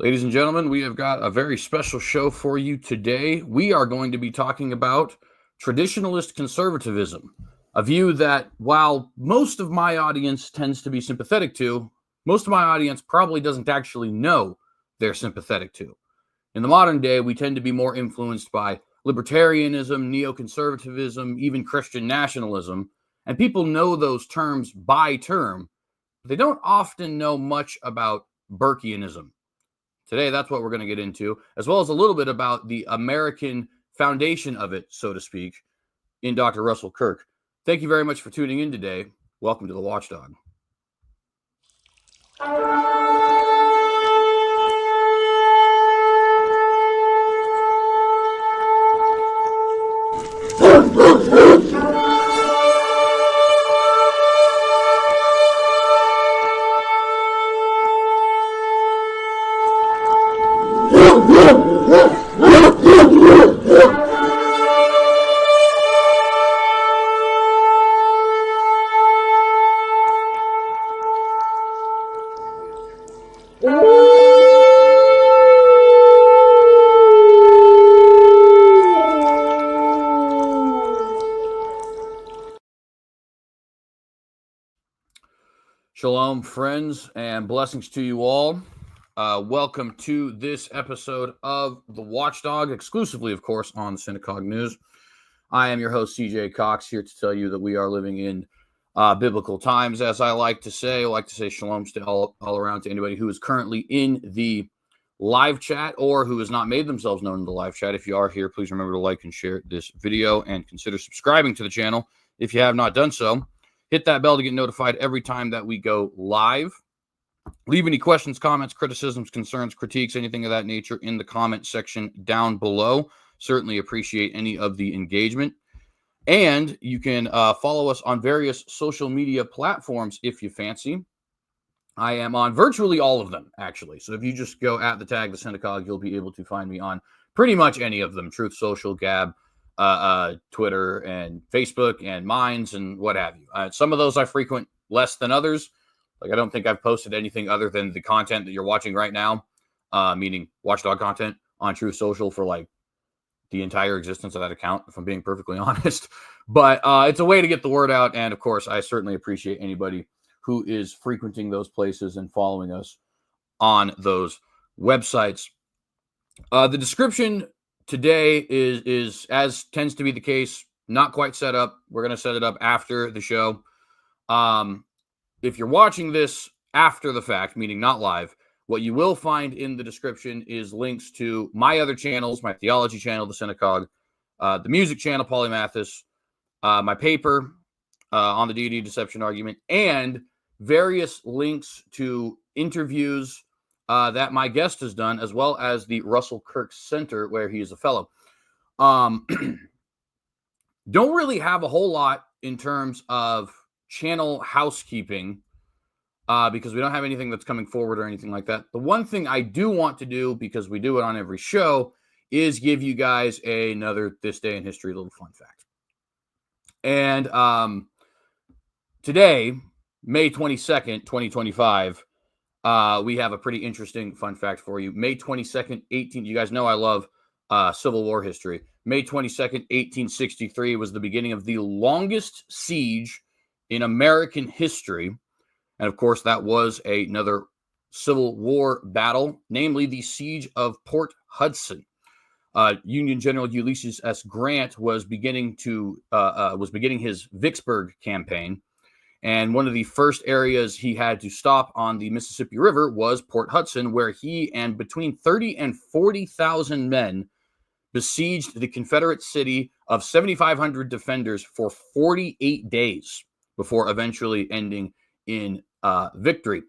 Ladies and gentlemen, we have got a very special show for you today. We are going to be talking about traditionalist conservatism, a view that, while most of my audience tends to be sympathetic to, most of my audience probably doesn't actually know they're sympathetic to. In the modern day, we tend to be more influenced by libertarianism, neoconservatism, even Christian nationalism, and people know those terms by term, but they don't often know much about Burkeanism. Today, that's what we're going to get into, as well as a little bit about the American foundation of it, so to speak, in Dr. Russell Kirk. Thank you very much for tuning in today. Welcome to the Watchdog. Shalom, friends, and blessings to you all. Welcome to this episode of The Watchdog, exclusively, of course, on the Synagogue News. I am your host, CJ Cox, here to tell you that we are living in biblical times, as I like to say. I like to say shalom to all around to anybody who is currently in the live chat or who has not made themselves known in the live chat. If you are here, please remember to like and share this video and consider subscribing to the channel if you have not done so. Hit that bell to get notified every time that we go live. Leave any questions, comments, criticisms, concerns, critiques, anything of that nature in the comment section down below. Certainly appreciate any of the engagement. And you can follow us on various social media platforms if you fancy. I am on virtually all of them, actually. So if you just go at the tag, the Synagogue, you'll be able to find me on pretty much any of them. Truth Social, Gab, Twitter and Facebook and Minds and what have you. Some of those I frequent less than others. Like, I don't think I've posted anything other than the content that you're watching right now, meaning Watchdog content on Truth Social for like the entire existence of that account, if I'm being perfectly honest. But it's a way to get the word out. And of course, I certainly appreciate anybody who is frequenting those places and following us on those websites. The description today is, as tends to be the case, not quite set up. We're going to set it up after the show. If you're watching this after the fact, meaning not live, what you will find in the description is links to my other channels, my theology channel, the Synagogue, the music channel, Polet, my paper on the deity deception argument, and various links to interviews that my guest has done, as well as the Russell Kirk Center, where he is a fellow. Don't really have a whole lot in terms of channel housekeeping because we don't have anything that's coming forward or anything like that. The one thing I do want to do, because we do it on every show, is give you guys another This Day in History little fun fact. And today, May 22nd, 2025, we have a pretty interesting fun fact for you. May 22nd, you guys know I love Civil War history. May 22nd, 1863 was the beginning of the longest siege in American history. And of course, that was another Civil War battle, namely the Siege of Port Hudson. Union General Ulysses S. Grant was beginning his Vicksburg campaign. And one of the first areas he had to stop on the Mississippi River was Port Hudson, where he and between 30 and 40,000 men besieged the Confederate city of 7,500 defenders for 48 days before eventually ending in victory.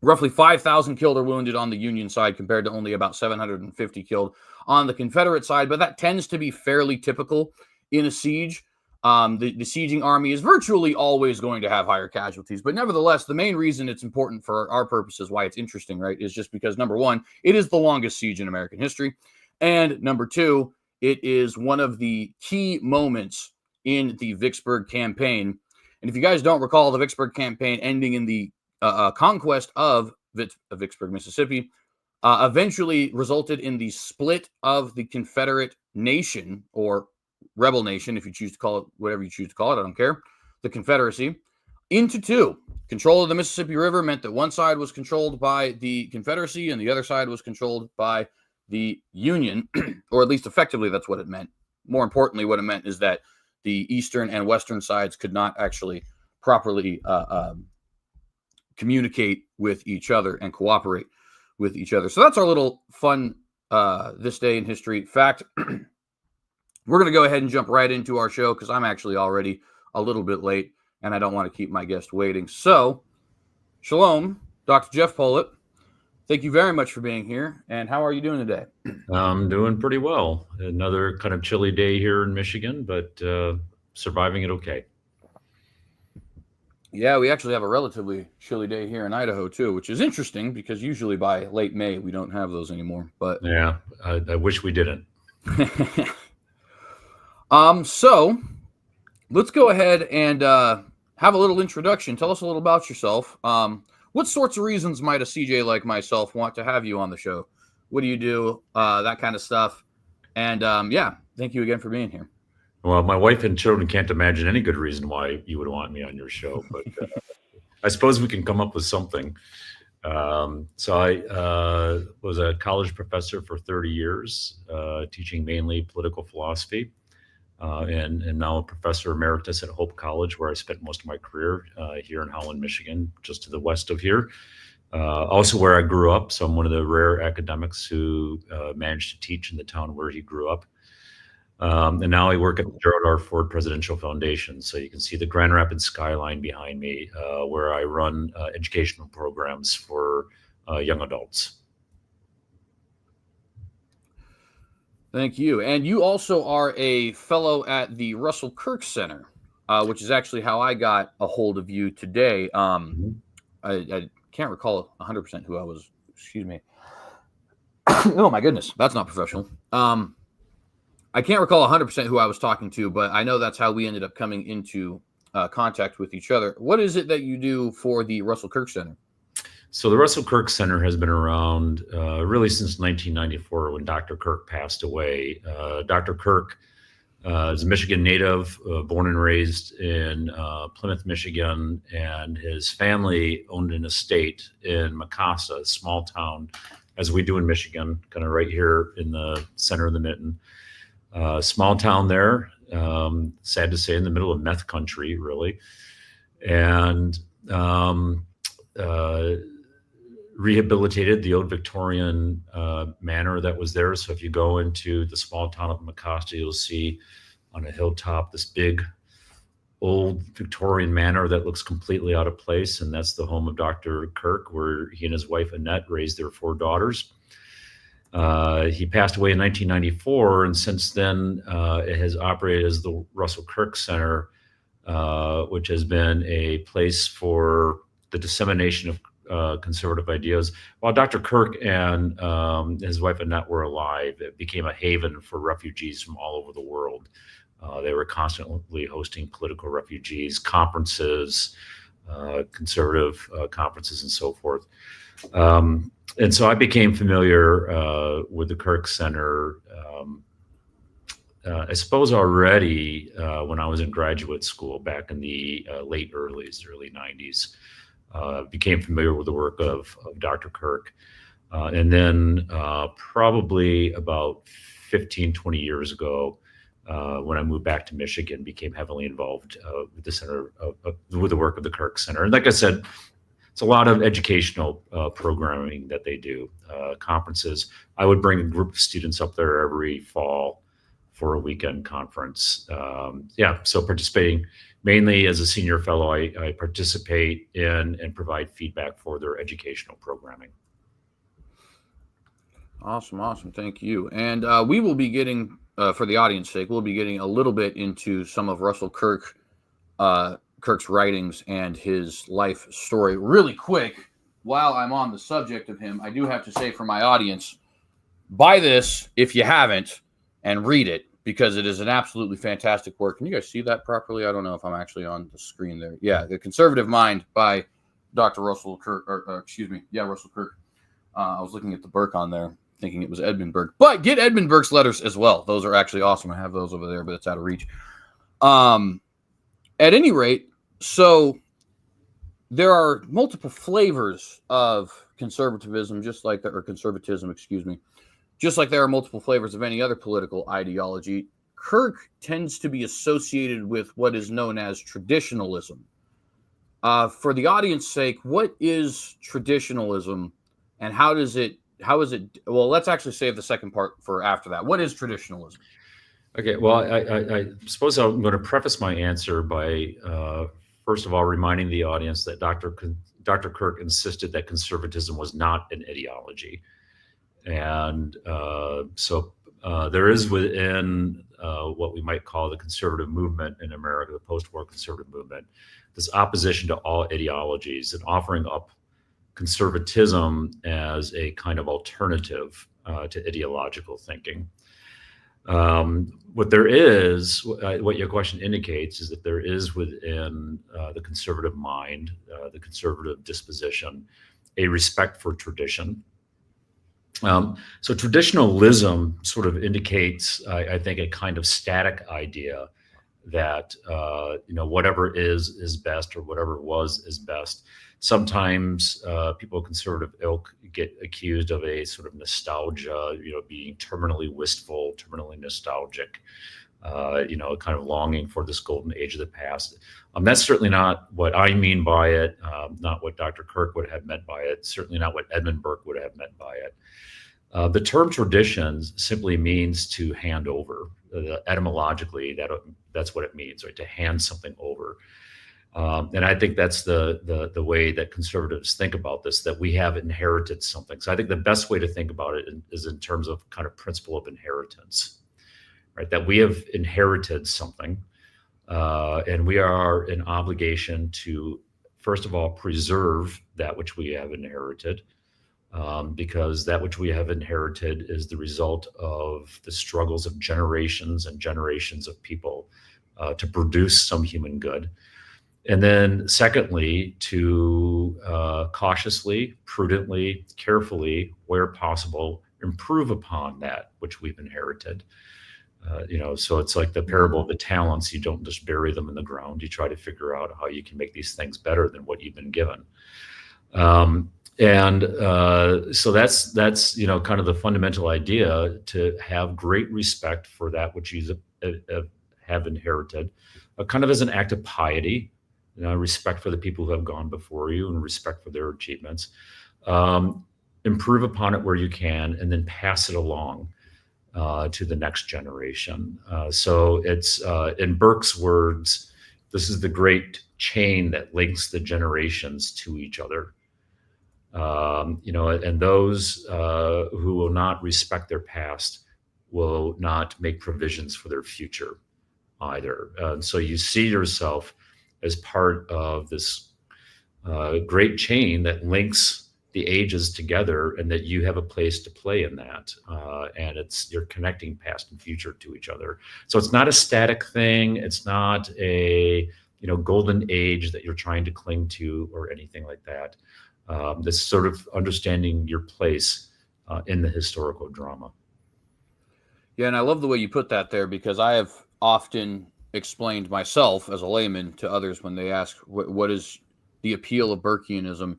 Roughly 5,000 killed or wounded on the Union side compared to only about 750 killed on the Confederate side, but that tends to be fairly typical in a siege. The besieging army is virtually always going to have higher casualties, but nevertheless, the main reason it's important for our purposes, why it's interesting, right, is just because, number one, it is the longest siege in American history, and number two, it is one of the key moments in the Vicksburg campaign. And if you guys don't recall, the Vicksburg campaign ending in the conquest of Vicksburg, Mississippi, eventually resulted in the split of the Confederate nation, or rebel nation, if you choose to call it whatever you choose to call it, I don't care, the Confederacy, into two. Control of the Mississippi River meant that one side was controlled by the Confederacy and the other side was controlled by the Union, or at least effectively that's what it meant. More importantly, what it meant is that the eastern and western sides could not actually properly communicate with each other and cooperate with each other. So that's our little fun this day in history fact. We're going to go ahead and jump right into our show because I'm actually already a little bit late and I don't want to keep my guest waiting. So, Shalom, Dr. Jeff Polet, thank you very much for being here. And how are you doing today? I'm doing pretty well. Another kind of chilly day here in Michigan, but surviving it okay. Yeah, we actually have a relatively chilly day here in Idaho too, which is interesting because usually by late May we don't have those anymore. But yeah, I wish we didn't. So let's go ahead and have a little introduction. Tell us a little about yourself. What sorts of reasons might a CJ like myself want to have you on the show? What do you do? That kind of stuff. And yeah, thank you again for being here. Well, my wife and children can't imagine any good reason why you would want me on your show, but I suppose we can come up with something. So I was a college professor for 30 years, teaching mainly political philosophy, and now a professor emeritus at Hope College, where I spent most of my career here in Holland, Michigan, just to the west of here. Also where I grew up, so I'm one of the rare academics who managed to teach in the town where he grew up. And now I work at the Gerald R. Ford Presidential Foundation. So you can see the Grand Rapids skyline behind me, where I run educational programs for young adults. Thank you. And you also are a fellow at the Russell Kirk Center, which is actually how I got a hold of you today. I can't recall 100% who I was. Excuse me. Oh, my goodness. That's not professional. I can't recall 100% who I was talking to, but I know that's how we ended up coming into contact with each other. What is it that you do for the Russell Kirk Center? So the Russell Kirk Center has been around really since 1994 when Dr. Kirk passed away. Dr. Kirk is a Michigan native, born and raised in Plymouth, Michigan, and his family owned an estate in Mecosta, a small town, as we do in Michigan, kind of right here in the center of the mitten. Small town there, sad to say, in the middle of meth country, really, and rehabilitated the old Victorian manor that was there. So if you go into the small town of Mecosta, you'll see on a hilltop this big old Victorian manor that looks completely out of place, and that's the home of Dr. Kirk, where he and his wife Annette raised their 4 daughters. He passed away in 1994, and since then it has operated as the Russell Kirk Center, which has been a place for the dissemination of conservative ideas. While Dr. Kirk and his wife Annette were alive, it became a haven for refugees from all over the world. They were constantly hosting political refugees, conferences, conservative conferences, and so forth. And so I became familiar with the Kirk Center, I suppose already when I was in graduate school back in the early 90s. Became familiar with the work of Dr. Kirk. And then probably about 15, 20 years ago, when I moved back to Michigan, became heavily involved with the center, with the work of the Kirk Center. And like I said, it's a lot of educational programming that they do, conferences. I would bring a group of students up there every fall for a weekend conference. So participating mainly as a senior fellow, I participate in and provide feedback for their educational programming. Awesome. Thank you. And we will be getting, for the audience sake, we'll be getting a little bit into some of Russell Kirk's writings and his life story. Really quick, while I'm on the subject of him, I do have to say for my audience, buy this if you haven't and read it, because it is an absolutely fantastic work. Can you guys see that properly? I don't know if I'm actually on the screen there. Yeah, The Conservative Mind by Dr. Russell Kirk, Russell Kirk. I was looking at the Burke on there, thinking it was Edmund Burke. But get Edmund Burke's letters as well. Those are actually awesome. I have those over there, but it's out of reach. At any rate, so there are multiple flavors of conservatism, just like there are multiple flavors of any other political ideology. Kirk tends to be associated with what is known as traditionalism. For the audience's sake, what is traditionalism, and how is it? Well, let's actually save the second part for after that. What is traditionalism? Okay, well, I suppose I'm going to preface my answer by, first of all, reminding the audience that Dr. Kirk insisted that conservatism was not an ideology. And so there is within what we might call the conservative movement in America, the post-war conservative movement, this opposition to all ideologies and offering up conservatism as a kind of alternative to ideological thinking. What your question indicates is that there is within the conservative mind, the conservative disposition, a respect for tradition. So traditionalism sort of indicates, I think, a kind of static idea that whatever is best, or whatever was is best. Sometimes people of conservative ilk get accused of a sort of nostalgia, being terminally wistful, terminally nostalgic, kind of longing for this golden age of the past. That's certainly not what I mean by it, not what Dr. Kirk would have meant by it, certainly not what Edmund Burke would have meant by it. The term traditions simply means to hand over. Etymologically, that's what it means, right? To hand something over. And I think that's the way that conservatives think about this, that we have inherited something. So I think the best way to think about it is in terms of kind of principle of inheritance, right? That we have inherited something, and we are in obligation to, first of all, preserve that which we have inherited, because that which we have inherited is the result of the struggles of generations and generations of people to produce some human good. And then secondly, to cautiously, prudently, carefully, where possible, improve upon that which we've inherited. So it's like the parable of the talents. You don't just bury them in the ground. You try to figure out how you can make these things better than what you've been given. So that's kind of the fundamental idea, to have great respect for that which you have inherited, kind of as an act of piety, respect for the people who have gone before you and respect for their achievements. Improve upon it where you can, and then pass it along to the next generation. So it's, in Burke's words, this is the great chain that links the generations to each other. And those who will not respect their past will not make provisions for their future either. So you see yourself as part of this great chain that links the ages together, and that you have a place to play in that. And you're connecting past and future to each other. So it's not a static thing. It's not a golden age that you're trying to cling to or anything like that. This sort of understanding your place in the historical drama. Yeah, and I love the way you put that there, because I have often explained myself as a layman to others when they ask what is the appeal of Burkeanism.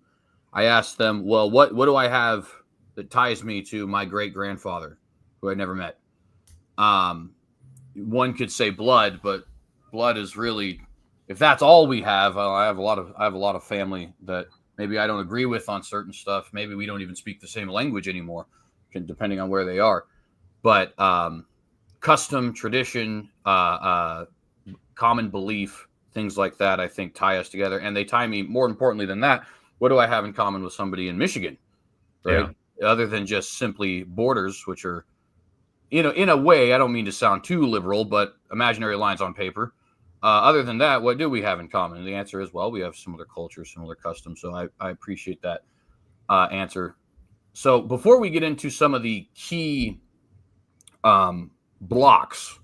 I ask them, well, what do I have that ties me to my great grandfather, who I never met? One could say blood, but blood is really, if that's all we have, I have a lot of family that maybe I don't agree with on certain stuff. Maybe we don't even speak the same language anymore, depending on where they are. But custom, tradition, common belief, things like that, I think tie us together. And they tie me, more importantly than that, what do I have in common with somebody in Michigan, right? Yeah. Other than just simply borders, which are, in a way, I don't mean to sound too liberal, but imaginary lines on paper. Other than that, what do we have in common? And the answer is, well, we have similar cultures, similar customs. So I appreciate that answer. So before we get into some of the key blocks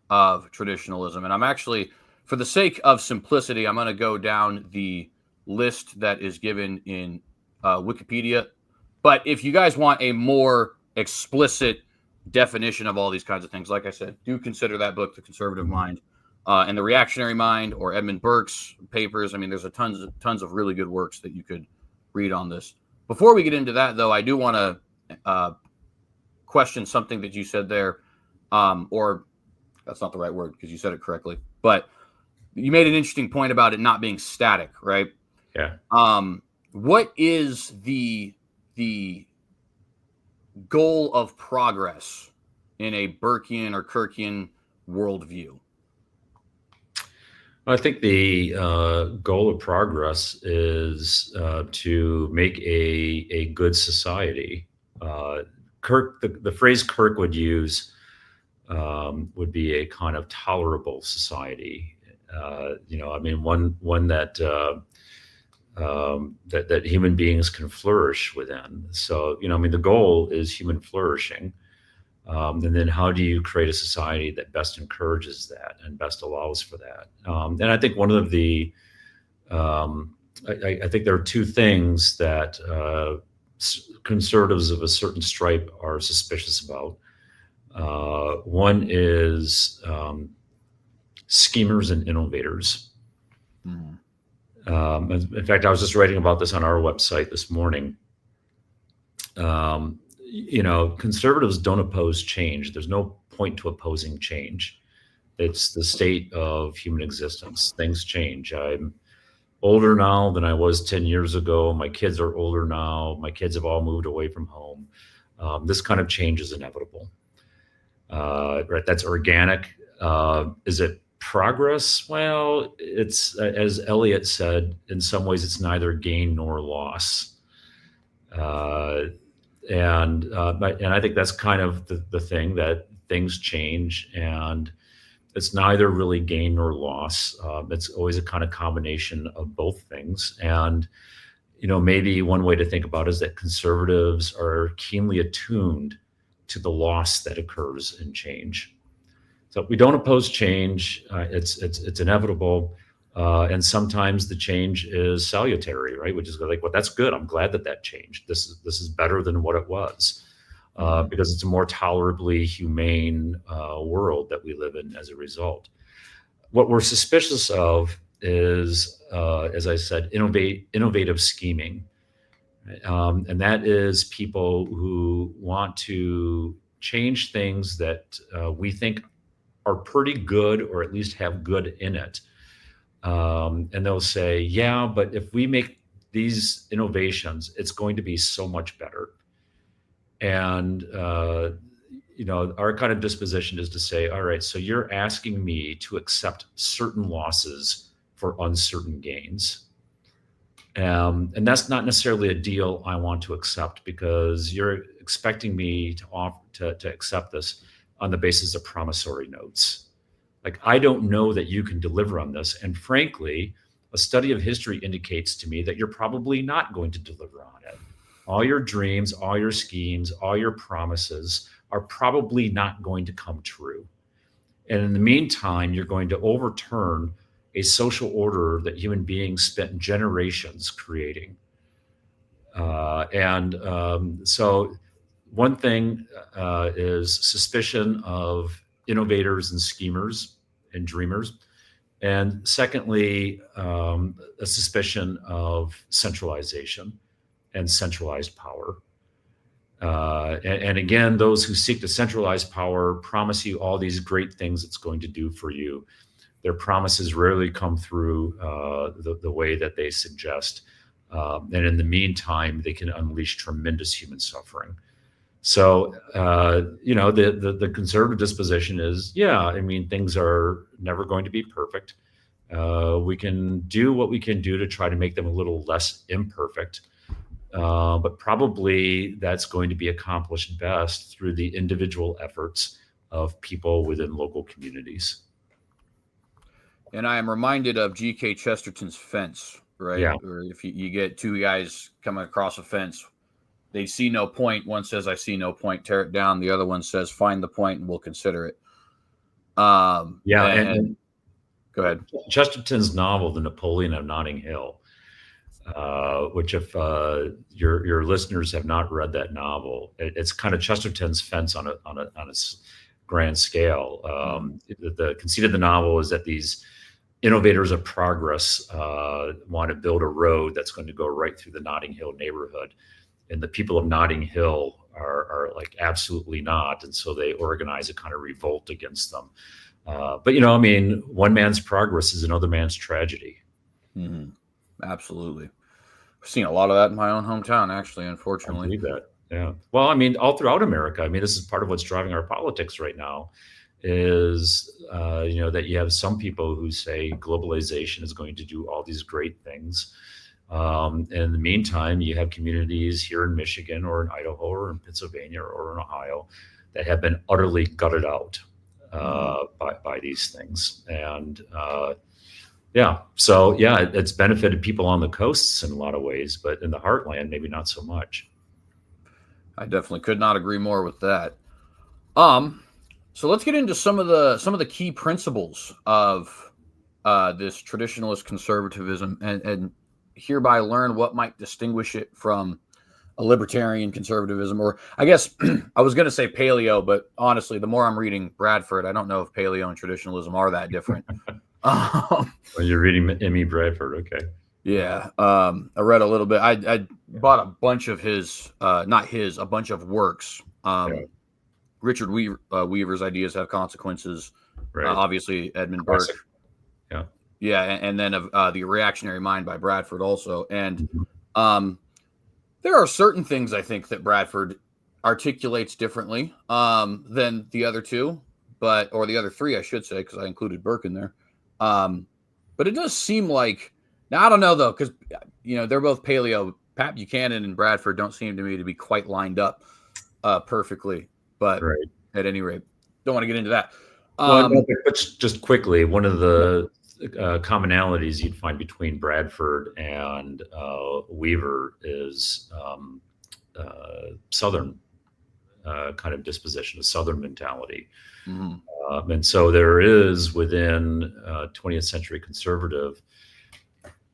of traditionalism, and I'm actually, for the sake of simplicity, I'm going to go down the list that is given in Wikipedia, But if you guys want a more explicit definition of all these kinds of things, like I said, do consider that book, The Conservative Mind, and The Reactionary Mind, or Edmund Burke's papers. I mean, there's tons of really good works that you could read on this. Before we get into that, though, I do want to question something that you said there, or that's not the right word because you said it correctly, but you made an interesting point about it not being static, right? Yeah. What is the goal of progress in a Burkean or Kirkian worldview? I think the goal of progress is to make a good society. The phrase Kirk would use would be a kind of tolerable society. I mean, one that that human beings can flourish within. So, I mean, the goal is human flourishing. And then how do you create a society that best encourages that and best allows for that? And I think one of the, I think there are two things that conservatives of a certain stripe are suspicious about. One is schemers and innovators. Mm-hmm. In fact, I was just writing about this on our website this morning. Conservatives don't oppose change. There's no point to opposing change. It's the state of human existence. Things change. I'm older now than I was 10 years ago. My kids are older now. My kids have all moved away from home. This kind of change is inevitable. Right? That's organic. Is it progress? Well, it's, as Eliot said, in some ways, it's neither gain nor loss. And I think that's kind of the thing, that things change, and it's neither really gain nor loss. It's always a kind of combination of both things. And, maybe one way to think about it is that conservatives are keenly attuned to the loss that occurs in change. So we don't oppose change. It's inevitable. And sometimes the change is salutary, right? Which is like, well, that's good. I'm glad that changed. This is better than what it was, because it's a more tolerably humane world that we live in as a result. What we're suspicious of is, as I said, innovative scheming. And that is people who want to change things that we think are pretty good, or at least have good in it. And they'll say, yeah, but if we make these innovations, it's going to be so much better. And, our kind of disposition is to say, all right, so you're asking me to accept certain losses for uncertain gains. And that's not necessarily a deal I want to accept, because you're expecting me to accept this on the basis of promissory notes. Like, I don't know that you can deliver on this. And frankly, a study of history indicates to me that you're probably not going to deliver on it. All your dreams, all your schemes, all your promises are probably not going to come true. And in the meantime, you're going to overturn a social order that human beings spent generations creating. So one thing is suspicion of innovators and schemers and dreamers. And secondly, a suspicion of centralization and centralized power. And again, those who seek to centralize power promise you all these great things it's going to do for you. Their promises rarely come through the way that they suggest. And in the meantime, they can unleash tremendous human suffering. So, the conservative disposition is, things are never going to be perfect. We can do what we can do to try to make them a little less imperfect. But probably that's going to be accomplished best through the individual efforts of people within local communities. And I am reminded of G.K. Chesterton's fence, right? Yeah. Or if you get two guys coming across a fence, they see no point. One says, I see no point, tear it down. The other one says, find the point and we'll consider it. And go ahead. Chesterton's novel, The Napoleon of Notting Hill, which if your listeners have not read that novel, it's kind of Chesterton's Fence on a grand scale. The conceit of the novel is that these innovators of progress want to build a road that's going to go right through the Notting Hill neighborhood, and the people of Notting Hill are like absolutely not, and so they organize a kind of revolt against them. But I mean, one man's progress is another man's tragedy. Mm-hmm. Absolutely. I've seen a lot of that in my own hometown, actually, unfortunately. I believe that. Yeah. Well, I mean, all throughout America. I mean, this is part of what's driving our politics right now is, that you have some people who say globalization is going to do all these great things. And in the meantime, you have communities here in Michigan or in Idaho or in Pennsylvania or in Ohio that have been utterly gutted out by these things. And it's benefited people on the coasts in a lot of ways, but in the heartland, maybe not so much. I definitely could not agree more with that. So let's get into some of the key principles of this traditionalist conservatism and hereby learn what might distinguish it from a libertarian conservatism, or I guess I was going to say paleo, but honestly, the more I'm reading Bradford, I don't know if paleo and traditionalism are that different. Well, you're reading M.E. Bradford, okay. Yeah, I read a little bit. I bought a bunch of his, a bunch of works. Richard Weaver's Ideas Have Consequences. Right. Obviously, Edmund Burke. Yeah, and then of The Reactionary Mind by Bradford also. And there are certain things I think that Bradford articulates differently than the other two, or the other three, I should say, because I included Burke in there. But it does seem like, now I don't know though, because they're both paleo. Pat Buchanan and Bradford don't seem to me to be quite lined up perfectly. But at any rate, don't want to get into that. But just quickly, one of the commonalities you'd find between Bradford and Weaver is Southern kind of disposition, a Southern mentality. And so there is within 20th century conservative,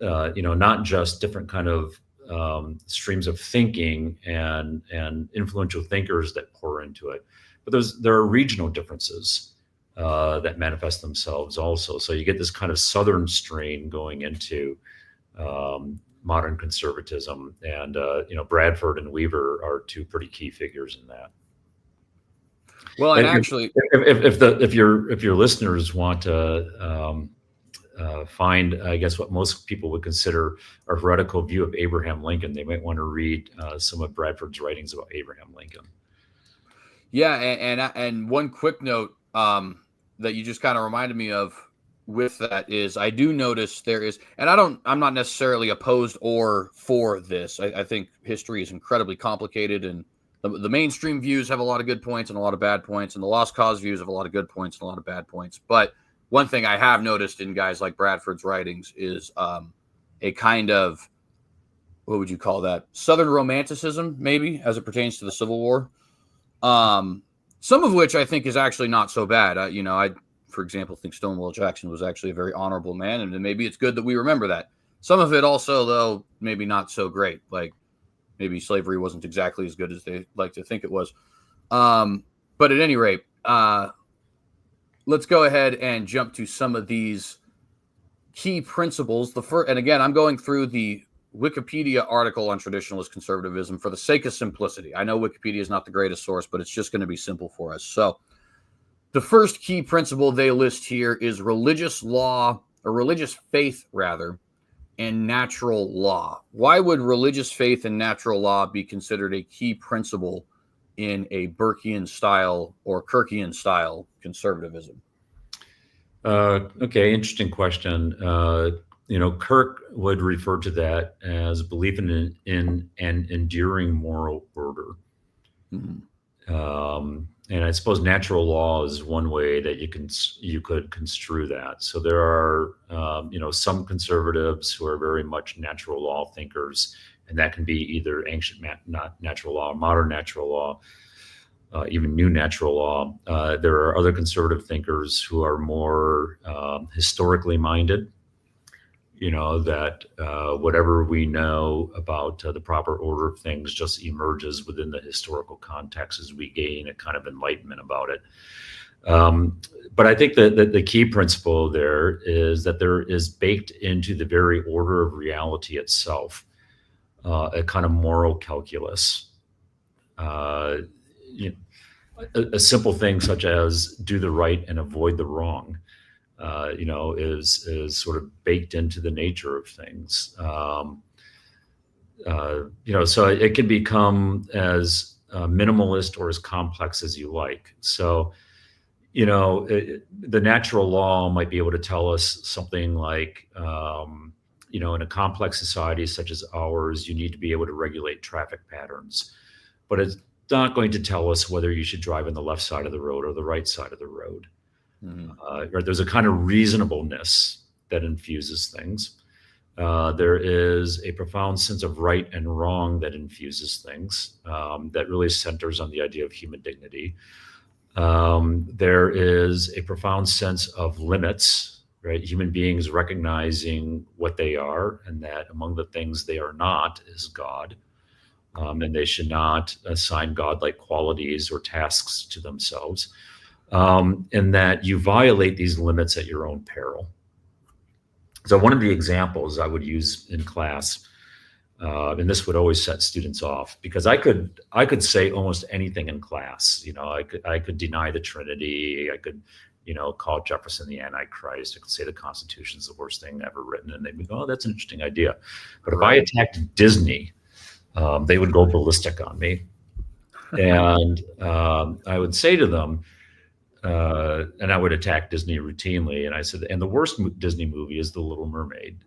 not just different kind of streams of thinking and influential thinkers that pour into it, but there are regional differences that manifest themselves also. So you get this kind of Southern strain going into modern conservatism, and Bradford and Weaver are two pretty key figures in that. Well, and actually, if your listeners want to find, I guess, what most people would consider a heretical view of Abraham Lincoln, they might want to read some of Bradford's writings about Abraham Lincoln. Yeah, and one quick note that you just kind of reminded me of with that is I do notice there is, and I'm not necessarily opposed or for this. I think history is incredibly complicated, and the mainstream views have a lot of good points and a lot of bad points, and the lost cause views have a lot of good points and a lot of bad points. But one thing I have noticed in guys like Bradford's writings is a kind of, what would you call that? Southern romanticism, maybe, as it pertains to the Civil War. Some of which I think is actually not so bad. I, for example, think Stonewall Jackson was actually a very honorable man, and maybe it's good that we remember that. Some of it also, though, maybe not so great. Like maybe slavery wasn't exactly as good as they like to think it was. But at any rate, let's go ahead and jump to some of these key principles. And again, I'm going through the Wikipedia article on traditionalist conservatism for the sake of simplicity. I know Wikipedia is not the greatest source, but it's just going to be simple for us. So the first key principle they list here is religious law, or religious faith rather, and natural law. Why would religious faith and natural law be considered a key principle in a Burkean style or Kirkian style conservatism? Okay, interesting question. Kirk would refer to that as belief in an enduring moral order. And I suppose natural law is one way that you could construe that. So there are, some conservatives who are very much natural law thinkers, and that can be either ancient natural law, modern natural law, even new natural law. There are other conservative thinkers who are more historically minded. that whatever we know about the proper order of things just emerges within the historical context as we gain a kind of enlightenment about it. But I think that the key principle there is that there is baked into the very order of reality itself a kind of moral calculus. A simple thing such as do the right and avoid the wrong, is sort of baked into the nature of things. So it can become as minimalist or as complex as you like. So, the natural law might be able to tell us something like, in a complex society such as ours, you need to be able to regulate traffic patterns, but it's not going to tell us whether you should drive on the left side of the road or the right side of the road. Right? There's a kind of reasonableness that infuses things. There is a profound sense of right and wrong that infuses things, that really centers on the idea of human dignity. There is a profound sense of limits, right? Human beings recognizing what they are, and that among the things they are not is God. And they should not assign godlike qualities or tasks to themselves. And that you violate these limits at your own peril. So one of the examples I would use in class, and this would always set students off, because I could say almost anything in class. I could deny the Trinity. I could, call Jefferson the Antichrist. I could say the Constitution is the worst thing ever written, and they'd be, oh, that's an interesting idea. But if I attacked Disney, they would go ballistic on me, and I would say to them, and I would attack Disney routinely. And I said, and the worst Disney movie is The Little Mermaid,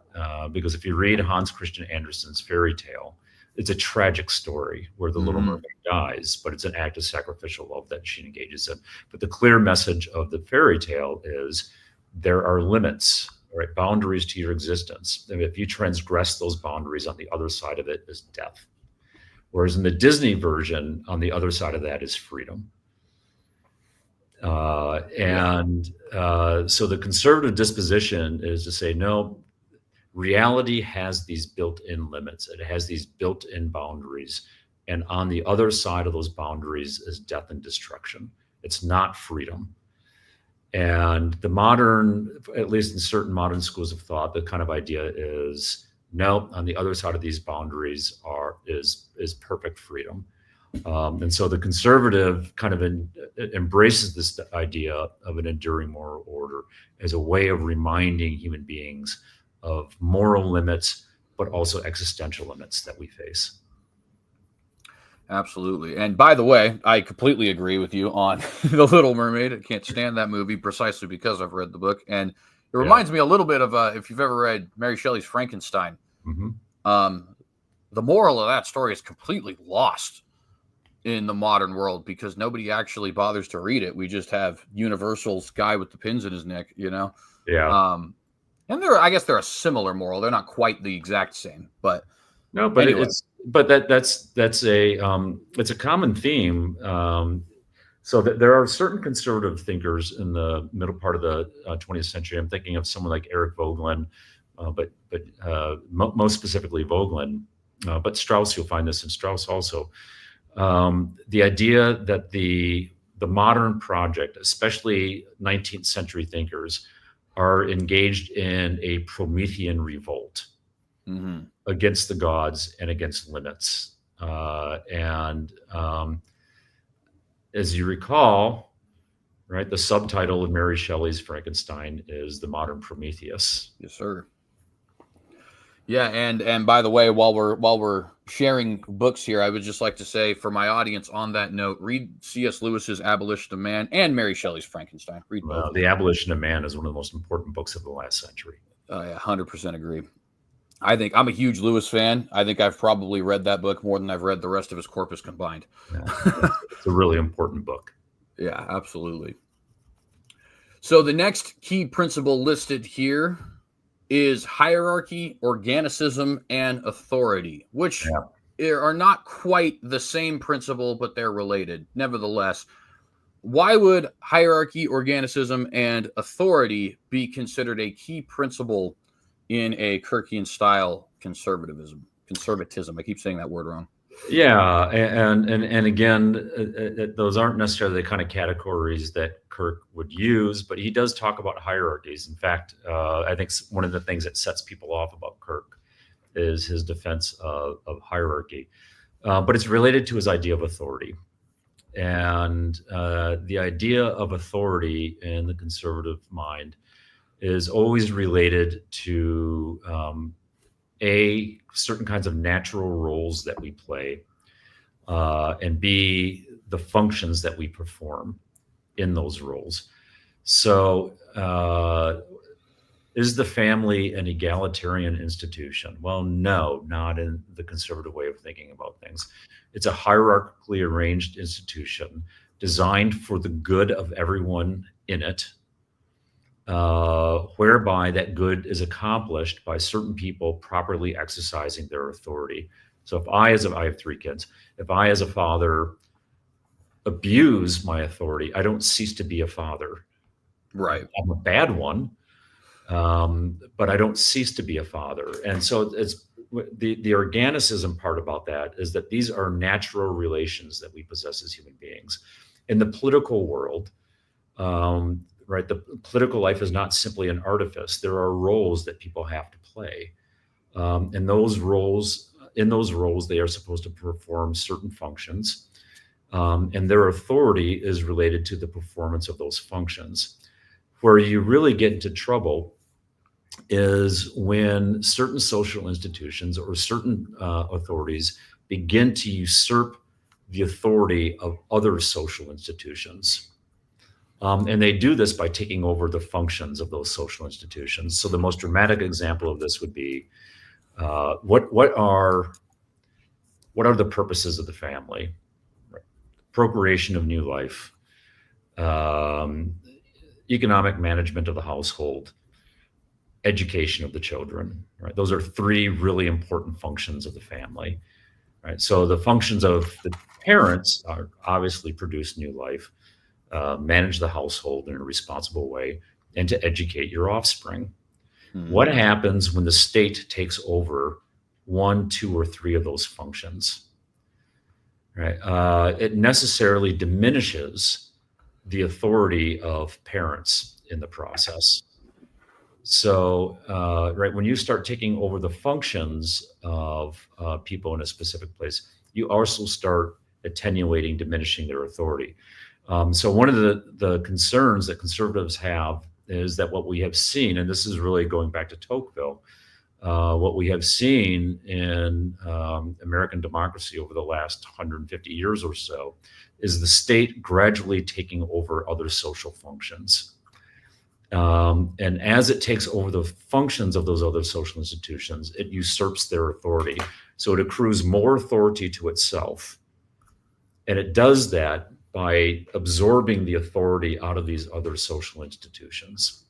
because if you read Hans Christian Andersen's fairy tale, it's a tragic story where the Little Mermaid dies, but it's an act of sacrificial love that she engages in. But the clear message of the fairy tale is there are limits, right? Boundaries to your existence. And if you transgress those boundaries, on the other side of it is death. Whereas in the Disney version, on the other side of that is freedom. So the conservative disposition is to say, no, reality has these built-in limits. It has these built-in boundaries. And on the other side of those boundaries is death and destruction. It's not freedom. And the modern, at least in certain modern schools of thought, the kind of idea is, no, on the other side of these boundaries is perfect freedom. And so the conservative kind of embraces this idea of an enduring moral order as a way of reminding human beings of moral limits, but also existential limits that we face. Absolutely. And by the way, I completely agree with you on The Little Mermaid. I can't stand that movie precisely because I've read the book. And it reminds me a little bit of, if you've ever read Mary Shelley's Frankenstein, the moral of that story is completely lost in the modern world because nobody actually bothers to read it. We just have Universal's guy with the pins in his neck, Yeah. And I guess they're a similar moral. They're not quite the exact same, but no, but anyway. It's a common theme. So that there are certain conservative thinkers in the middle part of the 20th century. I'm thinking of someone like Eric Voegelin, but most specifically Voegelin, but Strauss. You'll find this in Strauss also. The idea that the modern project, especially 19th century thinkers, are engaged in a Promethean revolt against the gods and against limits. As you recall, right, the subtitle of Mary Shelley's Frankenstein is The Modern Prometheus. Yes, sir. Yeah, and by the way, while we're sharing books here, I would just like to say for my audience on that note, read C.S. Lewis's Abolition of Man and Mary Shelley's Frankenstein. Read both. The Abolition of Man is one of the most important books of the last century. Yeah, 100% agree. I think I'm a huge Lewis fan. I think I've probably read that book more than I've read the rest of his corpus combined. Yeah, it's a really important book. Yeah, absolutely. So the next key principle listed here is hierarchy, organicism, and authority, which are not quite the same principle, but they're related. Nevertheless, why would hierarchy, organicism, and authority be considered a key principle in a Kirkian style conservatism. I keep saying that word wrong. Yeah, and again, those aren't necessarily the kind of categories that Kirk would use, but he does talk about hierarchies. In fact, I think one of the things that sets people off about Kirk is his defense of hierarchy, but it's related to his idea of authority. And the idea of authority in the conservative mind is always related to certain kinds of natural roles that we play, and B, the functions that we perform in those roles. So, is the family an egalitarian institution? Well, no, not in the conservative way of thinking about things. It's a hierarchically arranged institution designed for the good of everyone in it, whereby that good is accomplished by certain people properly exercising their authority. So if I have 3 kids, if I as a father abuse my authority, I don't cease to be a father. Right. I'm a bad one, but I don't cease to be a father. And so it's the organicism part about that is that these are natural relations that we possess as human beings. In the political world, right, the political life is not simply an artifice. There are roles that people have to play, and in those roles, they are supposed to perform certain functions, and their authority is related to the performance of those functions. Where you really get into trouble is when certain social institutions or certain authorities begin to usurp the authority of other social institutions. And they do this by taking over the functions of those social institutions. So the most dramatic example of this would be what are the purposes of the family? Right. Procreation of new life, economic management of the household, education of the children. Right, those are 3 really important functions of the family. Right, so the functions of the parents are obviously produce new life, manage the household in a responsible way, and to educate your offspring. Mm-hmm. What happens when the state takes over 1, 2, or 3 of those functions? Right, it necessarily diminishes the authority of parents in the process. So, right, when you start taking over the functions of people in a specific place, you also start attenuating, diminishing their authority. So one of the concerns that conservatives have is that what we have seen, and this is really going back to Tocqueville, what we have seen in American democracy over the last 150 years or so is the state gradually taking over other social functions. And as it takes over the functions of those other social institutions, it usurps their authority. So it accrues more authority to itself. And it does that by absorbing the authority out of these other social institutions.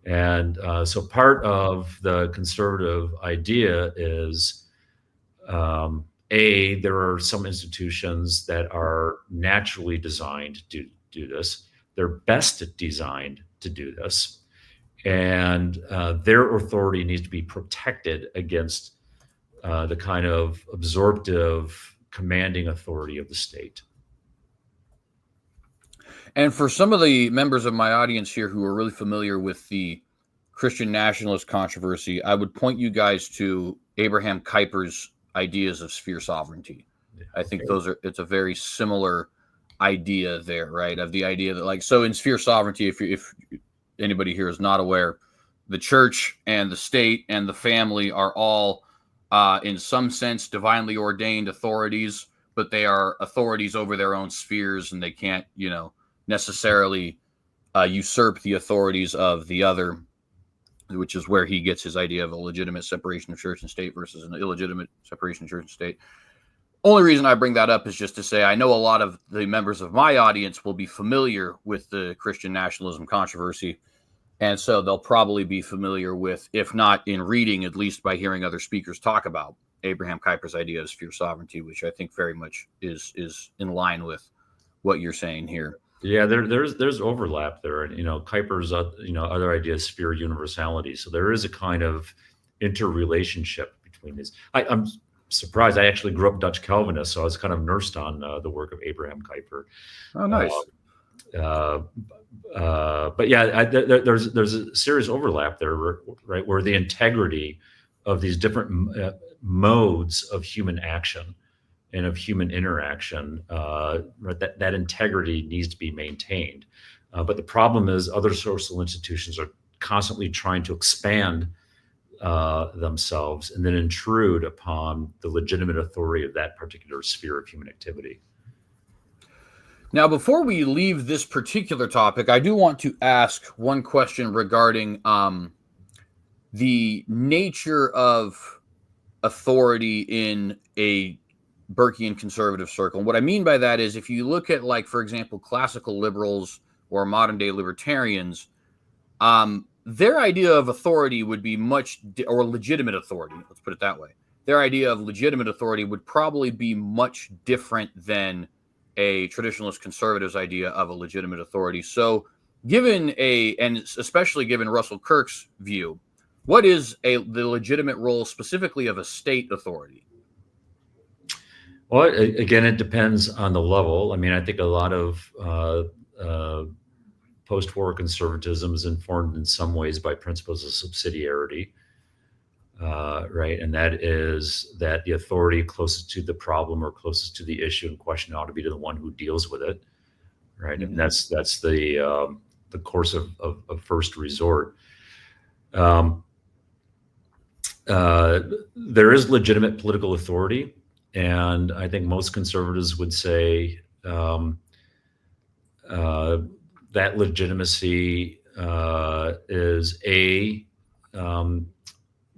And so part of the conservative idea is, there are some institutions that are naturally designed to do this. They're best designed to do this. And their authority needs to be protected against the kind of absorptive, commanding authority of the state. And for some of the members of my audience here who are really familiar with the Christian nationalist controversy, I would point you guys to Abraham Kuyper's ideas of sphere sovereignty. I think it's a very similar idea there, right? Of the idea that, so in sphere sovereignty, if anybody here is not aware, the church and the state and the family are all, in some sense, divinely ordained authorities, but they are authorities over their own spheres, and they can't, necessarily usurp the authorities of the other, which is where he gets his idea of a legitimate separation of church and state versus an illegitimate separation of church and state. Only reason I bring that up is just to say I know a lot of the members of my audience will be familiar with the Christian nationalism controversy, and so they'll probably be familiar with, if not in reading, at least by hearing other speakers talk about Abraham Kuyper's idea of sphere sovereignty, which I think very much is in line with what you're saying here. Yeah, there's overlap there, and Kuiper's other idea is sphere universality. So there is a kind of interrelationship between these. I'm surprised. I actually grew up Dutch Calvinist, so I was kind of nursed on the work of Abraham Kuyper. Oh, nice. Uh, but yeah, there's a serious overlap there, right, where the integrity of these different modes of human action and of human interaction, right, that integrity needs to be maintained. But the problem is other social institutions are constantly trying to expand themselves and then intrude upon the legitimate authority of that particular sphere of human activity. Now, before we leave this particular topic, I do want to ask one question regarding the nature of authority in a Burkean conservative circle. And what I mean by that is if you look at, like, for example, classical liberals or modern day libertarians, their idea of authority would be or legitimate authority, let's put it that way. Their idea of legitimate authority would probably be much different than a traditionalist conservative's idea of a legitimate authority. So and especially given Russell Kirk's view, what is the legitimate role specifically of a state authority? Well, again, it depends on the level. I mean, I think a lot of post-war conservatism is informed in some ways by principles of subsidiarity, right? And that is that the authority closest to the problem or closest to the issue in question ought to be to the one who deals with it, right? Mm-hmm. And that's the course of first resort. There is legitimate political authority, and I think most conservatives would say that legitimacy is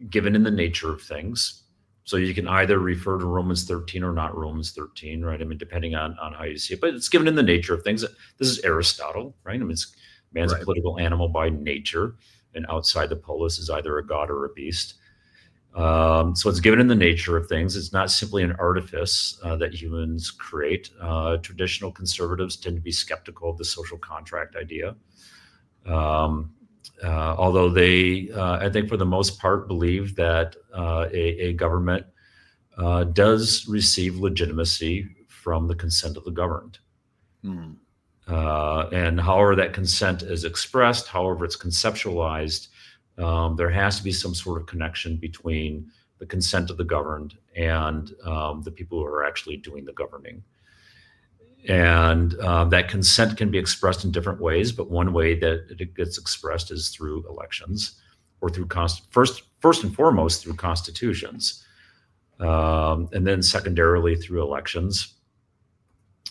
given in the nature of things. So you can either refer to Romans 13 or not Romans 13, right? I mean, depending on how you see it, but it's given in the nature of things. This is Aristotle, right? I mean, man's right. A political animal by nature, and outside the polis is either a god or a beast. So it's given in the nature of things. It's not simply an artifice that humans create. Traditional conservatives tend to be skeptical of the social contract idea. Although they, I think for the most part, believe that a government does receive legitimacy from the consent of the governed. Mm. And however that consent is expressed, however it's conceptualized, there has to be some sort of connection between the consent of the governed and the people who are actually doing the governing. And that consent can be expressed in different ways, but one way that it gets expressed is through elections, or through first and foremost through constitutions, and then secondarily through elections.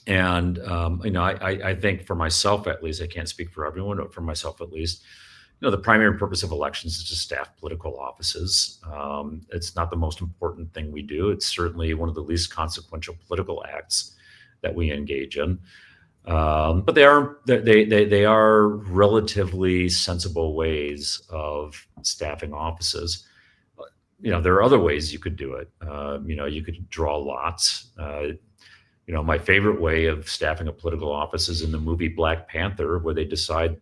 And I think for myself at least, I can't speak for everyone, but for myself at least, the primary purpose of elections is to staff political offices. It's not the most important thing we do. It's certainly one of the least consequential political acts that we engage in, but they are relatively sensible ways of staffing offices. There are other ways you could do it. You could draw lots. My favorite way of staffing a political office is in the movie Black Panther, where they decide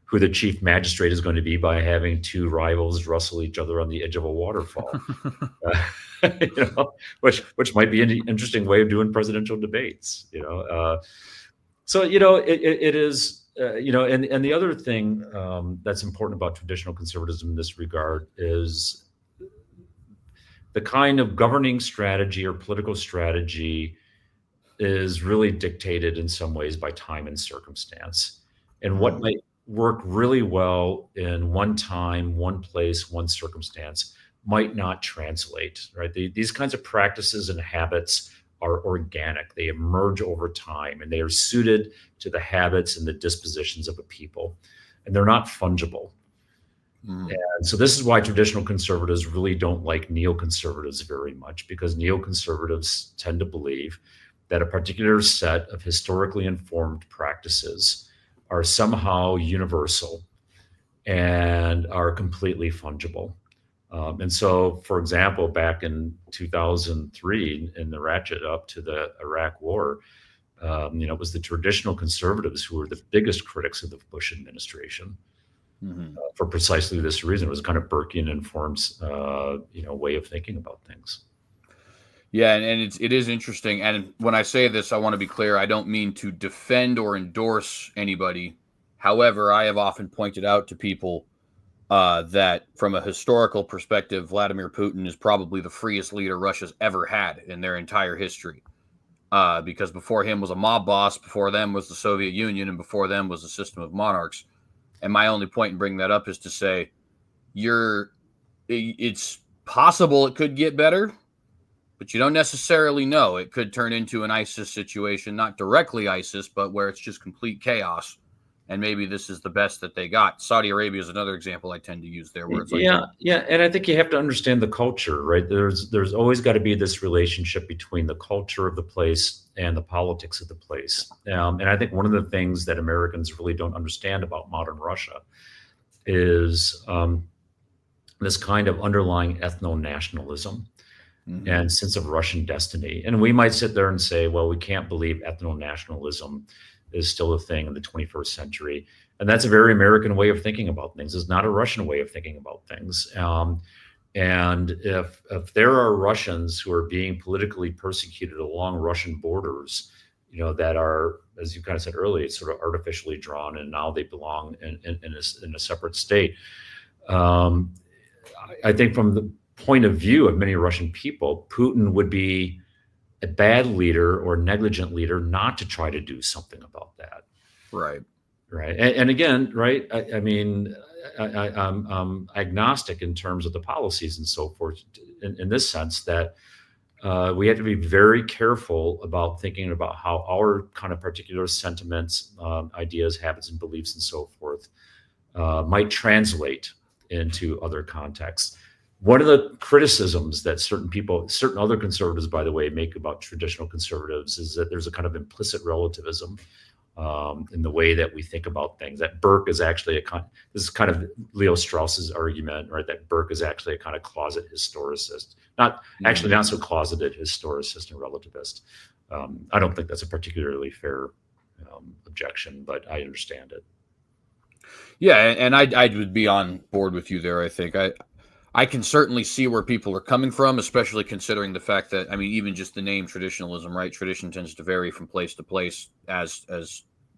who the chief magistrate is going to be by having two rivals wrestle each other on the edge of a waterfall. Which might be an interesting way of doing presidential debates. So it is. And the other thing that's important about traditional conservatism in this regard is the kind of governing strategy or political strategy is really dictated in some ways by time and circumstance, and what might work really well in one time, one place, one circumstance might not translate, right? These kinds of practices and habits are organic. They emerge over time, and they are suited to the habits and the dispositions of a people, and they're not fungible. And so this is why traditional conservatives really don't like neoconservatives very much, because neoconservatives tend to believe that a particular set of historically informed practices are somehow universal and are completely fungible. And so, for example, back in 2003, in the ratchet up to the Iraq War, It was the traditional conservatives who were the biggest critics of the Bush administration for precisely this reason. It was kind of Burkean informed, way of thinking about things. Yeah, and it is interesting. And when I say this, I want to be clear. I don't mean to defend or endorse anybody. However, I have often pointed out to people that from a historical perspective, Vladimir Putin is probably the freest leader Russia's ever had in their entire history. Because before him was a mob boss, before them was the Soviet Union, and before them was a system of monarchs. And my only point in bringing that up is to say, it's possible it could get better, but you don't necessarily know. It could turn into an ISIS situation, not directly ISIS, but where it's just complete chaos. And maybe this is the best that they got. Saudi Arabia is another example I tend to use there. Where it's like, yeah. And I think you have to understand the culture, right? There's always got to be this relationship between the culture of the place and the politics of the place. And I think one of the things that Americans really don't understand about modern Russia is this kind of underlying ethno-nationalism and sense of Russian destiny. And we might sit there and say, well, we can't believe ethno-nationalism is still a thing in the 21st century. And that's a very American way of thinking about things. It's not a Russian way of thinking about things. And if there are Russians who are being politically persecuted along Russian borders, that are, as you kind of said earlier, sort of artificially drawn, and now they belong in a separate state. I think from the point of view of many Russian people, Putin would be a bad leader or negligent leader not to try to do something about that. Right. And again, right. I'm agnostic in terms of the policies and so forth, in this sense that we have to be very careful about thinking about how our kind of particular sentiments, ideas, habits, and beliefs and so forth might translate into other contexts. One of the criticisms that certain other conservatives, by the way, make about traditional conservatives is that there's a kind of implicit relativism in the way that we think about things. That Burke is actually this is kind of Leo Strauss's argument, right? That Burke is actually a kind of closet historicist, not so closeted historicist and relativist. I don't think that's a particularly fair objection, but I understand it. Yeah, and I would be on board with you there. I think I can certainly see where people are coming from, especially considering the fact that, even just the name traditionalism, right? Tradition tends to vary from place to place as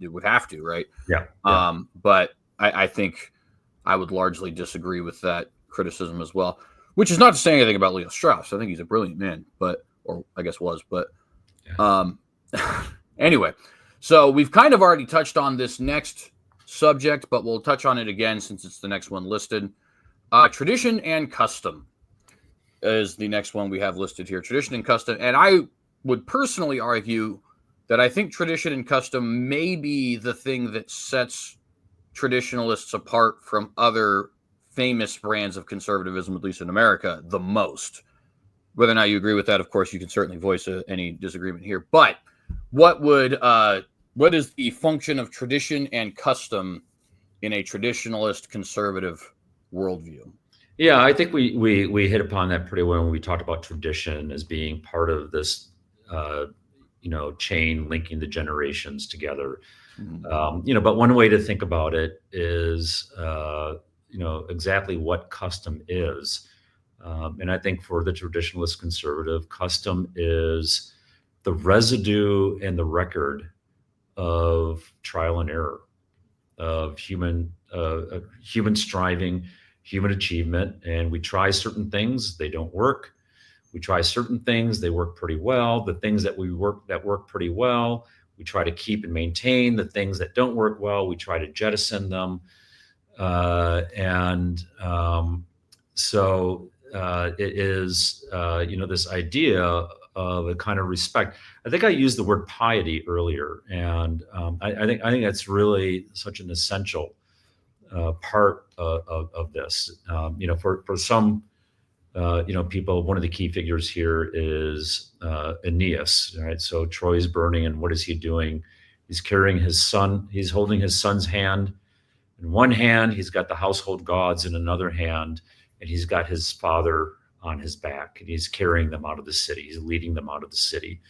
it would have to, right? Yeah. But I think I would largely disagree with that criticism as well, which is not to say anything about Leo Strauss. I think he's a brilliant man, or I guess was, but anyway, so we've kind of already touched on this next subject, but we'll touch on it again since it's the next one listed. Tradition and custom is the next one we have listed here. Tradition and custom. And I would personally argue that I think tradition and custom may be the thing that sets traditionalists apart from other famous brands of conservatism, at least in America, the most. Whether or not you agree with that, of course, you can certainly voice any disagreement here. But what is the function of tradition and custom in a traditionalist conservative worldview? Yeah, I think we hit upon that pretty well when we talked about tradition as being part of this, chain linking the generations together. But one way to think about it is, exactly what custom is. And I think for the traditionalist conservative, custom is the residue and the record of trial and error, of human striving, human achievement. And we try certain things, they don't work. We try certain things, they work pretty well. The things that work pretty well, we try to keep and maintain. The things that don't work well, we try to jettison them. So it is, this idea of a kind of respect. I think I used the word piety earlier, and I think that's really such an essential part of this. For some, people, one of the key figures here is Aeneas, right? So Troy's burning, and what is he doing? He's carrying his son. He's holding his son's hand. In one hand, he's got the household gods. In another hand, and he's got his father on his back, and he's carrying them out of the city. He's leading them out of the city.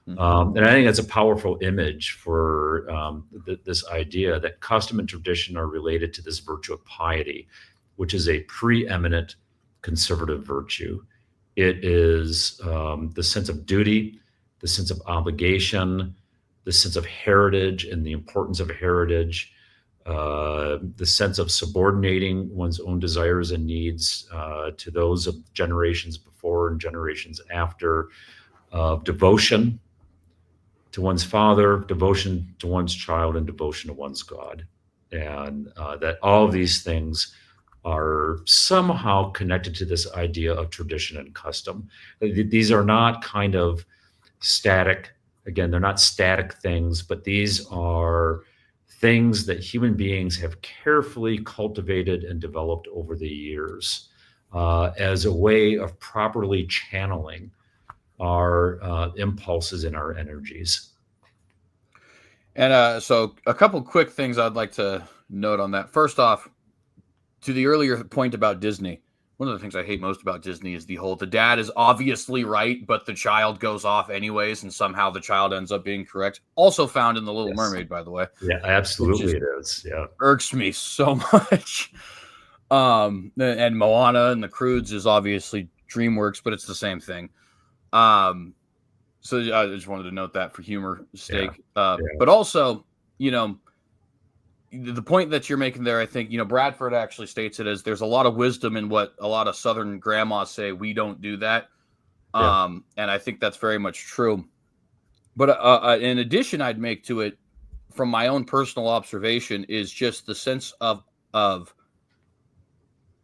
And I think that's a powerful image for this idea that custom and tradition are related to this virtue of piety, which is a preeminent conservative virtue. It is the sense of duty, the sense of obligation, the sense of heritage and the importance of heritage, the sense of subordinating one's own desires and needs to those of generations before and generations after, devotion to one's father, devotion to one's child, and devotion to one's God. And that all of these things are somehow connected to this idea of tradition and custom. These are not kind of static, again, they're not static things, but these are things that human beings have carefully cultivated and developed over the years as a way of properly channeling our impulses and our energies. And so a couple quick things I'd like to note on that. First off, to the earlier point about Disney, one of the things I hate most about Disney is the dad is obviously right, but the child goes off anyways, and somehow the child ends up being correct. Also found in The Little Mermaid, by the way. Yeah, absolutely it is. Yeah. Irks me so much. And Moana and the Croods is obviously DreamWorks, but it's the same thing. So I just wanted to note that for humor's sake. But also, the point that you're making there, I think, Bradford actually states it as there's a lot of wisdom in what a lot of Southern grandmas say. We don't do that. And I think that's very much true. But in addition, I'd make to it from my own personal observation is just the sense of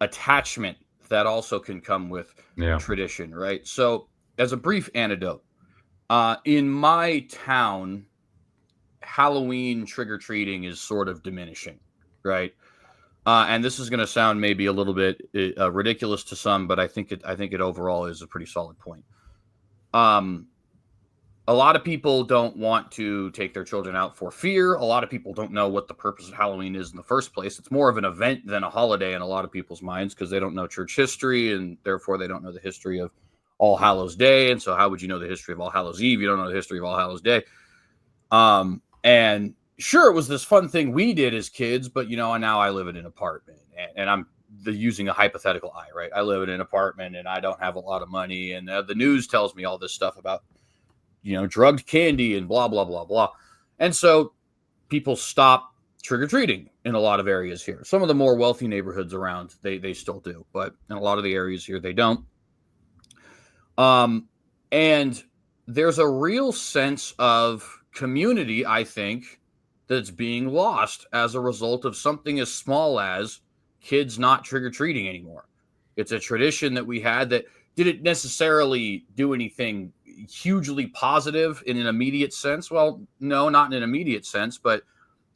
attachment that also can come with tradition, right? So as a brief anecdote, in my town, Halloween trick-or-treating is sort of diminishing, right? And this is going to sound maybe a little bit ridiculous to some, but I think it overall is a pretty solid point. A lot of people don't want to take their children out for fear. A lot of people don't know what the purpose of Halloween is in the first place. It's more of an event than a holiday in a lot of people's minds because they don't know church history, and therefore they don't know the history of All Hallows Day. And so how would you know the history of All Hallows Eve? You don't know the history of All Hallows Day. And sure, it was this fun thing we did as kids, but, now I live in an apartment, and I'm using a hypothetical right? I live in an apartment and I don't have a lot of money, and the news tells me all this stuff about, drugged candy and blah, blah, blah, blah. And so people stop trick-or-treating in a lot of areas here. Some of the more wealthy neighborhoods around, they still do, but in a lot of the areas here, they don't. And there's a real sense of community, I think, that's being lost as a result of something as small as kids not trick-or-treating anymore. It's a tradition that we had that didn't necessarily do anything hugely positive in an immediate sense. Well, no, not in an immediate sense, but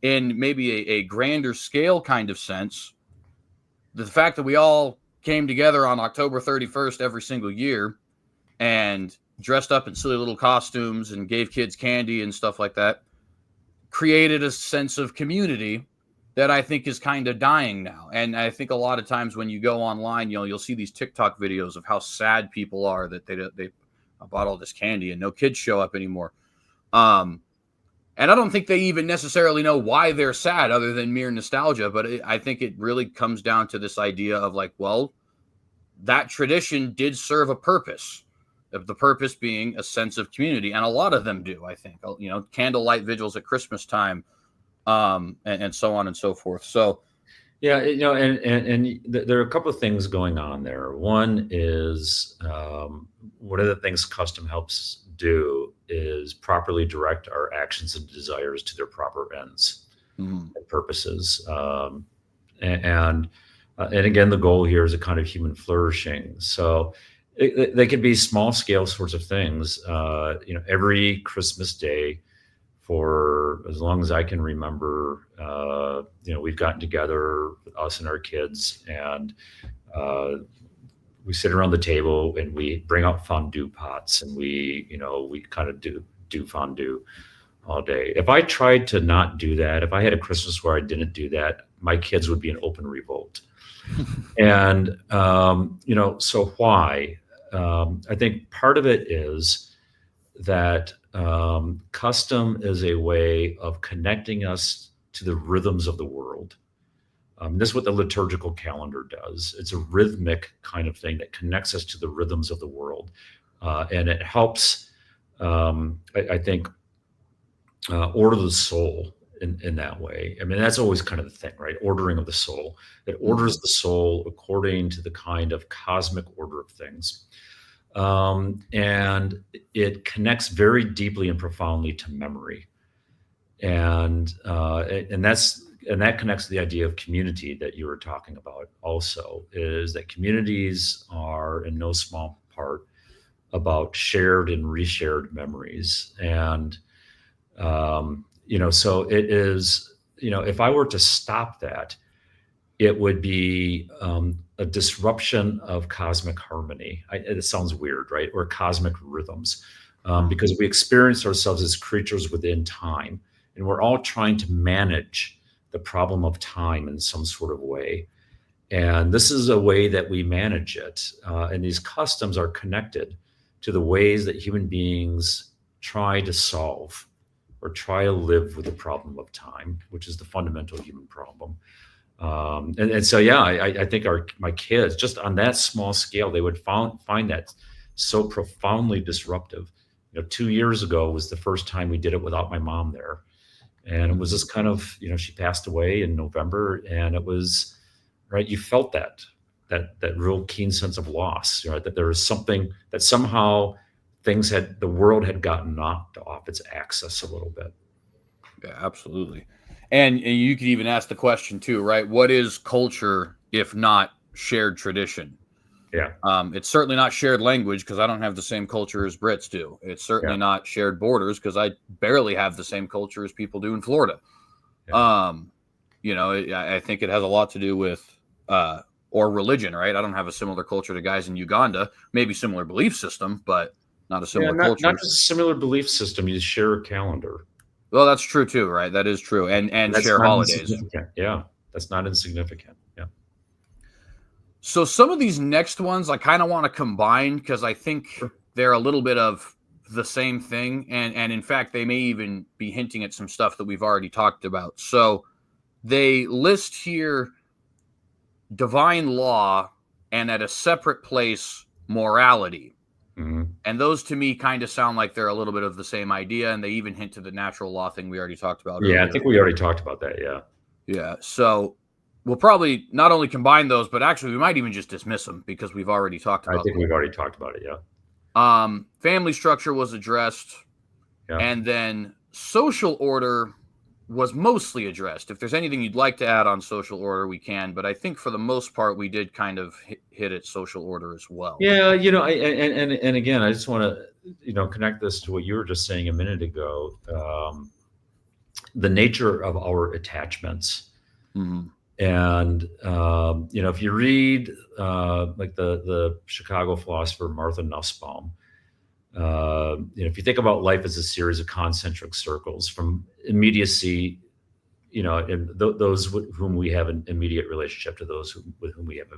in maybe a grander scale kind of sense. The fact that we all came together on October 31st every single year and dressed up in silly little costumes and gave kids candy and stuff like that created a sense of community that I think is kind of dying now. And I think a lot of times when you go online, you'll see these TikTok videos of how sad people are that they bought all this candy and no kids show up anymore. And I don't think they even necessarily know why they're sad other than mere nostalgia. But I think it really comes down to this idea of like, well, that tradition did serve a purpose. The purpose being a sense of community. And a lot of them do, I think, candlelight vigils at Christmas time, and so on and so forth. So, yeah, and there are a couple of things going on there. One is one of the things custom helps do is properly direct our actions and desires to their proper ends and purposes. And again, the goal here is a kind of human flourishing. So they can be small scale sorts of things. Every Christmas Day for as long as I can remember, we've gotten together, us and our kids, and we sit around the table and we bring out fondue pots, and we kind of do fondue all day. If I tried to not do that, if I had a Christmas where I didn't do that, my kids would be in open revolt. And, so why? I think part of it is that custom is a way of connecting us to the rhythms of the world. This is what the liturgical calendar does. It's a rhythmic kind of thing that connects us to the rhythms of the world. And it helps, I think, order the soul in that way. I mean, that's always kind of the thing, right? Ordering of the soul. It orders the soul according to the kind of cosmic order of things. And it connects very deeply and profoundly to memory. And that connects to the idea of community that you were talking about also, is that communities are in no small part about shared and reshared memories. And, so it is, if I were to stop that, it would be a disruption of cosmic harmony. It sounds weird, right? Or cosmic rhythms, because we experience ourselves as creatures within time, and we're all trying to manage the problem of time in some sort of way. And this is a way that we manage it. And these customs are connected to the ways that human beings try to solve or try to live with the problem of time, which is the fundamental human problem. I think my kids, just on that small scale, they would find that so profoundly disruptive. 2 years ago was the first time we did it without my mom there. And it was just kind of, she passed away in November, and it was, right, you felt that real keen sense of loss, right? That there was something that somehow the world had gotten knocked off its axis a little bit. Yeah, absolutely. And you could even ask the question too, right? What is culture if not shared tradition? Yeah. It's certainly not shared language, because I don't have the same culture as Brits do. It's certainly not shared borders, because I barely have the same culture as people do in Florida. Yeah. I think it has a lot to do with or religion, right? I don't have a similar culture to guys in Uganda, maybe similar belief system, but not a similar culture. Not just a similar belief system. You share a calendar. Well, that's true too, right? That is true. And share holidays. Yeah, that's not insignificant. Yeah. So some of these next ones I kind of want to combine, because I think they're a little bit of the same thing. And in fact, they may even be hinting at some stuff that we've already talked about. So they list here divine law, and at a separate place, morality. Mm-hmm. And those to me kind of sound like they're a little bit of the same idea. And they even hint to the natural law thing we already talked about earlier. I think we already talked about that. Yeah. Yeah. So we'll probably not only combine those, but actually we might even just dismiss them, because we've already talked about I think them. we've already talked about it. Yeah. Family structure was addressed. Yeah. And then social order was mostly addressed. If there's anything you'd like to add on social order, we can. But I think for the most part, we did kind of hit at social order as well. Yeah, and again, I just want to connect this to what you were just saying a minute ago. The nature of our attachments, and if you read like the Chicago philosopher Martha Nussbaum, if you think about life as a series of concentric circles from immediacy, and those with whom we have an immediate relationship to those with whom we have a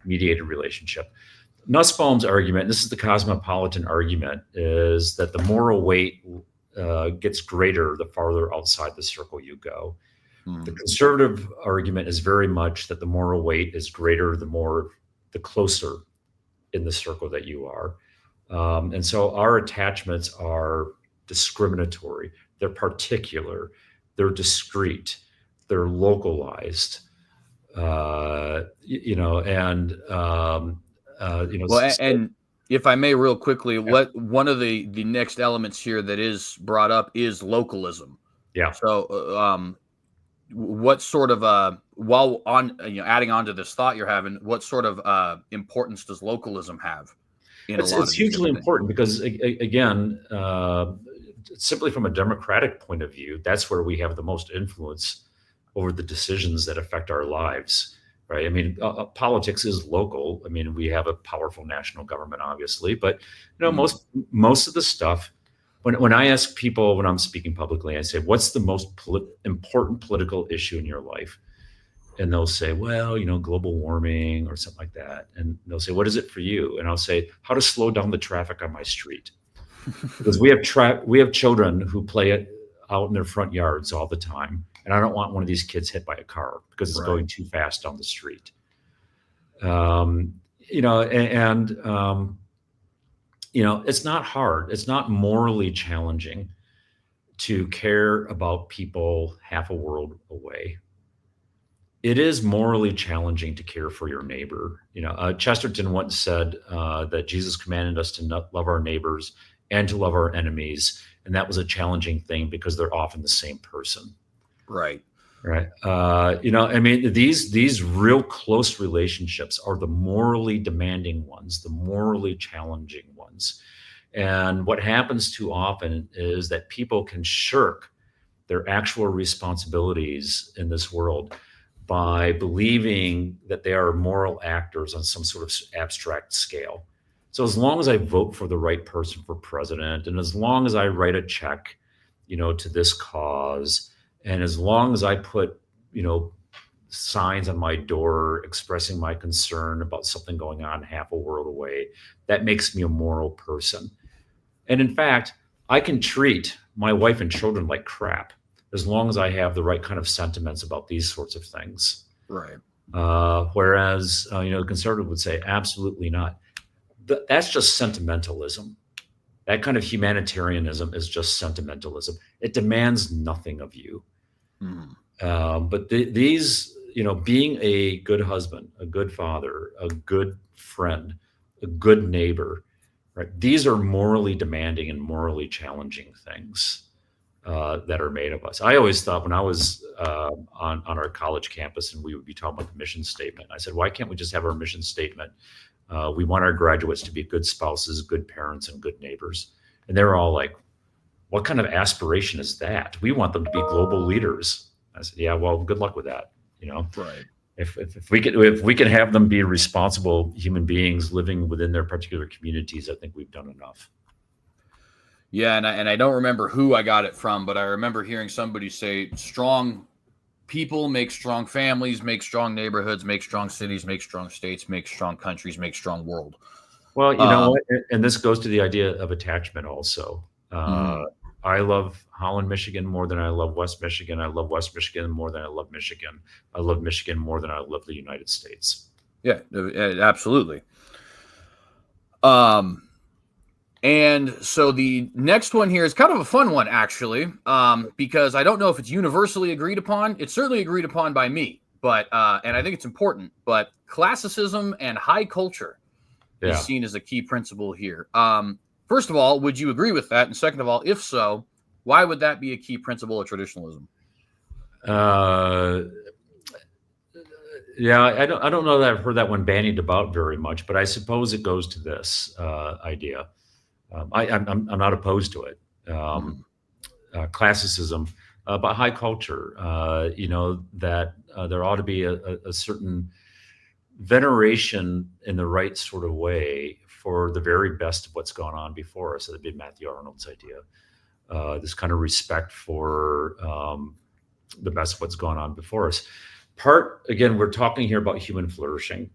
mediated relationship. Nussbaum's argument, this is the cosmopolitan argument, is that the moral weight gets greater the farther outside the circle you go. The conservative argument is very much that the moral weight is greater the closer in the circle that you are. And so our attachments are discriminatory, they're particular, they're discrete, they're localized, and if I may real quickly, one of the next elements here that is brought up is localism. Yeah. So what sort of while on adding on to this thought you're having, what sort of importance does localism have? It's hugely important, because again, simply from a democratic point of view, that's where we have the most influence over the decisions that affect our lives, right? I mean, politics is local. I mean, we have a powerful national government, obviously, but most of the stuff. When I ask people, when I'm speaking publicly, I say, "What's the most important political issue in your life?" And they'll say, well, global warming or something like that. And they'll say, what is it for you? And I'll say, how to slow down the traffic on my street. because we have children who play it out in their front yards all the time, and I don't want one of these kids hit by a car because it's Right. going too fast down the street. You know, and you know, it's not hard. It's not morally challenging to care about people half a world away. It is morally challenging to care for your neighbor. You know, Chesterton once said that Jesus commanded us to love our neighbors and to love our enemies, and that was a challenging thing because they're often the same person. Right. Right. You know, I mean, these real close relationships are the morally demanding ones, the morally challenging ones. And what happens too often is that people can shirk their actual responsibilities in this world by believing that they are moral actors on some sort of abstract scale. So as long as I vote for the right person for president, and as long as I write a check, you know, to this cause, and as long as I put, you know, signs on my door expressing my concern about something going on half a world away, that makes me a moral person. And in fact, I can treat my wife and children like crap as long as I have the right kind of sentiments about these sorts of things. Right. Whereas, you know, the conservative would say, absolutely not. That's just sentimentalism. That kind of humanitarianism is just sentimentalism. It demands nothing of you. But these, you know, being a good husband, a good father, a good friend, a good neighbor, right? These are morally demanding and morally challenging things that are made of us. I always thought when I was on our college campus and we would be talking about the mission statement, I said, why can't we just have our mission statement? We want our graduates to be good spouses, good parents, and good neighbors. And they were all like, what kind of aspiration is that? We want them to be global leaders. I said, yeah, well, good luck with that. You know, Right. If we can have them be responsible human beings living within their particular communities, I think we've done enough. Yeah, and I don't remember who I got it from, but I remember hearing somebody say, strong people make strong families, make strong neighborhoods, make strong cities, make strong states, make strong countries, make strong world. Well, you know what? And this goes to the idea of attachment also. I love Holland, Michigan more than I love West Michigan. I love West Michigan more than I love Michigan. I love Michigan more than I love the United States. Yeah, absolutely. And so the next one here is kind of a fun one, actually, because I don't know if it's universally agreed upon. It's certainly agreed upon by me, but and I think it's important. But classicism and high culture is seen as a key principle here. First of all, would you agree with that? And second of all, if so, why would that be a key principle of traditionalism? Yeah, I don't know that I've heard that one bandied about very much, but I suppose it goes to this idea. I'm not opposed to it. Classicism, but high culture. You know, that there ought to be a certain veneration in the right sort of way for the very best of what's gone on before us. That'd be Matthew Arnold's idea. This kind of respect for the best of what's gone on before us. Again, we're talking here about human flourishing.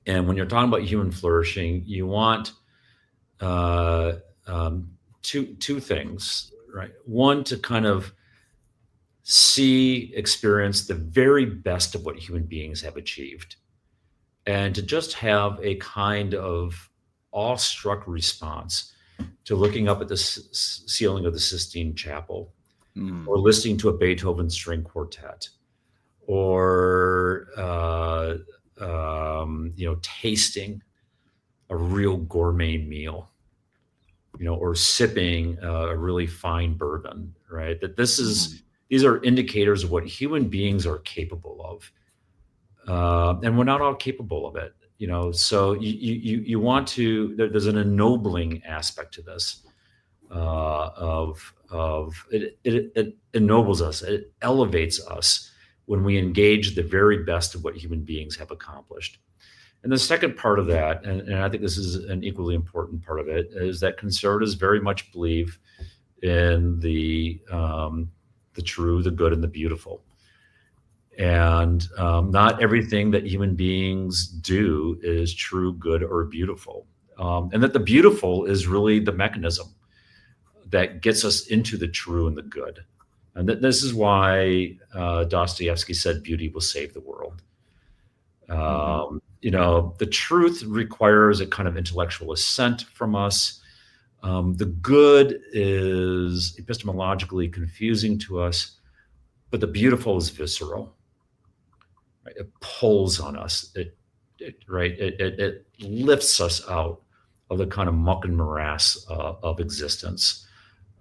And when you're talking about human flourishing, you want two things, right? One, to kind of experience the very best of what human beings have achieved, and to just have a kind of awestruck response to looking up at the ceiling of the Sistine Chapel, or listening to a Beethoven string quartet, or you know, tasting a real gourmet meal, you know, or sipping a really fine bourbon, right? That these are indicators of what human beings are capable of. And we're not all capable of it, you know, so you want to, there's an ennobling aspect to this, it ennobles us, it elevates us when we engage the very best of what human beings have accomplished. And the second part of that, and I think this is an equally important part of it, is that conservatives very much believe in the true, the good, and the beautiful. And not everything that human beings do is true, good, or beautiful. and that the beautiful is really the mechanism that gets us into the true and the good. And this is why Dostoevsky said beauty will save the world. The truth requires a kind of intellectual assent from us. The good is epistemologically confusing to us, but the beautiful is visceral. Right? It pulls on us. It lifts us out of the kind of muck and morass of existence.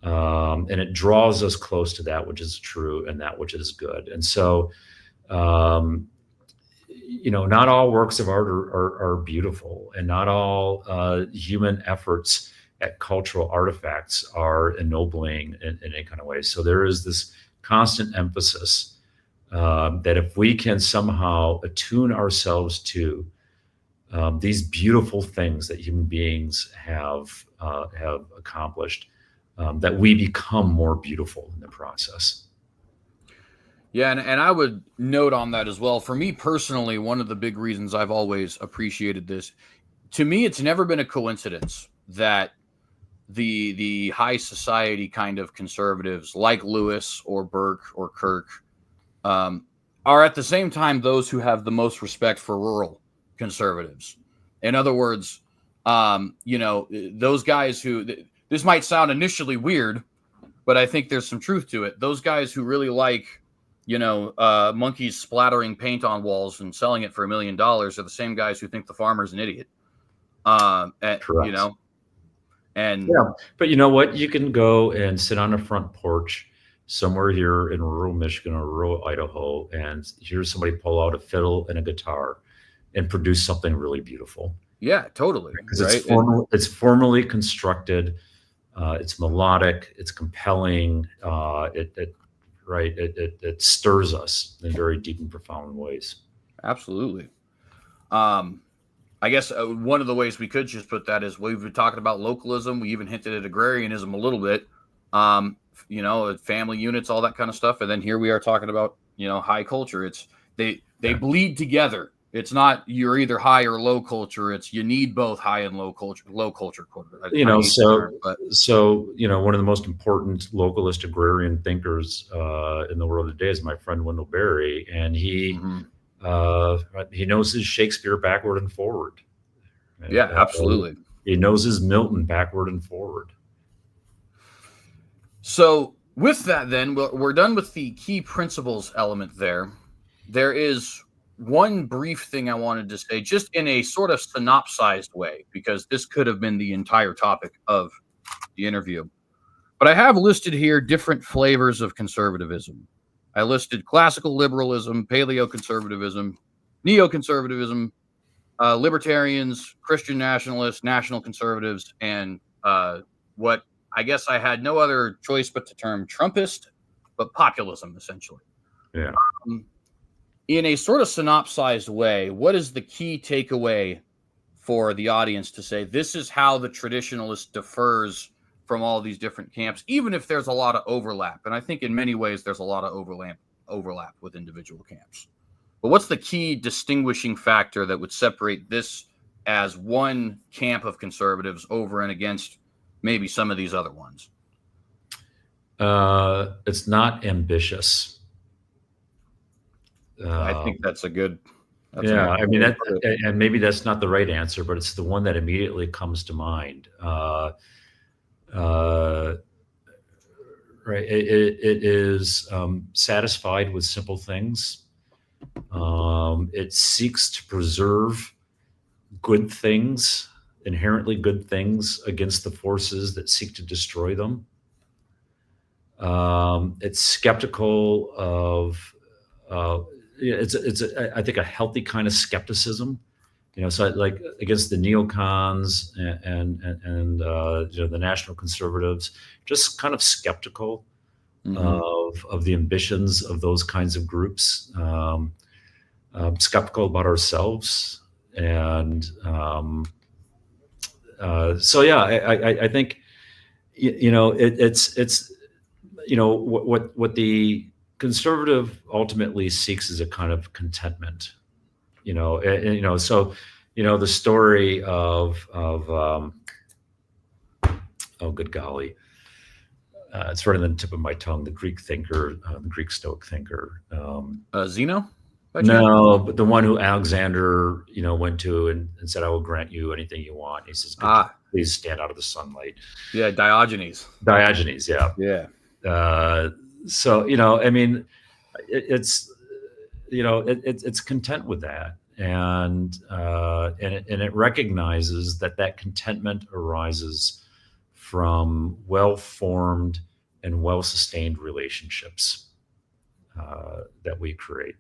And it draws us close to that which is true and that which is good. And so, not all works of art are beautiful, and not all human efforts at cultural artifacts are ennobling in any kind of way. So there is this constant emphasis that if we can somehow attune ourselves to these beautiful things that human beings have accomplished, that we become more beautiful in the process. Yeah, and I would note on that as well. For me personally, one of the big reasons I've always appreciated this, to me, it's never been a coincidence that the high society kind of conservatives like Lewis or Burke or Kirk are at the same time those who have the most respect for rural conservatives. In other words, those guys who, this might sound initially weird, but I think there's some truth to it. Those guys who really like, monkeys splattering paint on walls and selling it for $1 million are the same guys who think the farmer's an idiot. Correct. And yeah, but you know what? You can go and sit on a front porch somewhere here in rural Michigan or rural Idaho and hear somebody pull out a fiddle and a guitar and produce something really beautiful. Yeah, totally. Because it's formally constructed. It's melodic. It's compelling. It stirs us in very deep and profound ways. Absolutely. I guess one of the ways we could just put that is we've been talking about localism. We even hinted at agrarianism a little bit, family units, all that kind of stuff. And then here we are talking about, high culture. It's they bleed together. It's not you're either high or low culture. It's you need both high and low culture. Low culture. One of the most important localist agrarian thinkers in the world today is my friend Wendell Berry, and he knows his Shakespeare backward and forward. Yeah, absolutely. He knows his Milton backward and forward. So with that, then we're done with the key principles element there. There is one brief thing I wanted to say, just in a sort of synopsized way, because this could have been the entire topic of the interview. But I have listed here different flavors of conservatism. I listed classical liberalism, paleo-conservatism, neoconservatism, libertarians, Christian nationalists, national conservatives, and what I guess I had no other choice but to term Trumpist, but populism, essentially. Yeah. In a sort of synopsized way, what is the key takeaway for the audience to say this is how the traditionalist differs from all these different camps, even if there's a lot of overlap? And I think in many ways there's a lot of overlap with individual camps. But what's the key distinguishing factor that would separate this as one camp of conservatives over and against maybe some of these other ones? It's not ambitious. I think that's a good. And maybe that's not the right answer, but it's the one that immediately comes to mind. It is satisfied with simple things. It seeks to preserve good things, inherently good things, against the forces that seek to destroy them. It's skeptical of. It's I think a healthy kind of skepticism, so like against the neocons and the national conservatives, just kind of skeptical of the ambitions of those kinds of groups, skeptical about ourselves, and I think it's what the conservative ultimately seeks is a kind of contentment, so the story of oh, good golly. It's right on the tip of my tongue. The Greek thinker, the Greek Stoic thinker. Zeno? No, but the one who Alexander, went to and said, "I will grant you anything you want." He says, "Could you please stand out of the sunlight?" Yeah, Diogenes. Diogenes, yeah. Yeah. So I mean, it's it's content with that, and it recognizes that contentment arises from well-formed and well-sustained relationships that we create.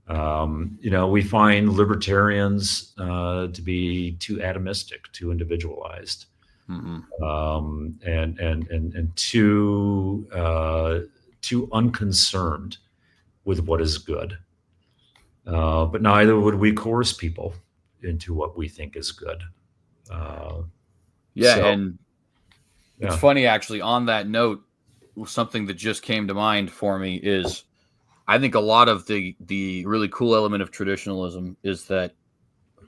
We find libertarians to be too atomistic, too individualized, and too unconcerned with what is good. But neither would we coerce people into what we think is good. It's funny, actually, on that note, something that just came to mind for me is I think a lot of the really cool element of traditionalism is that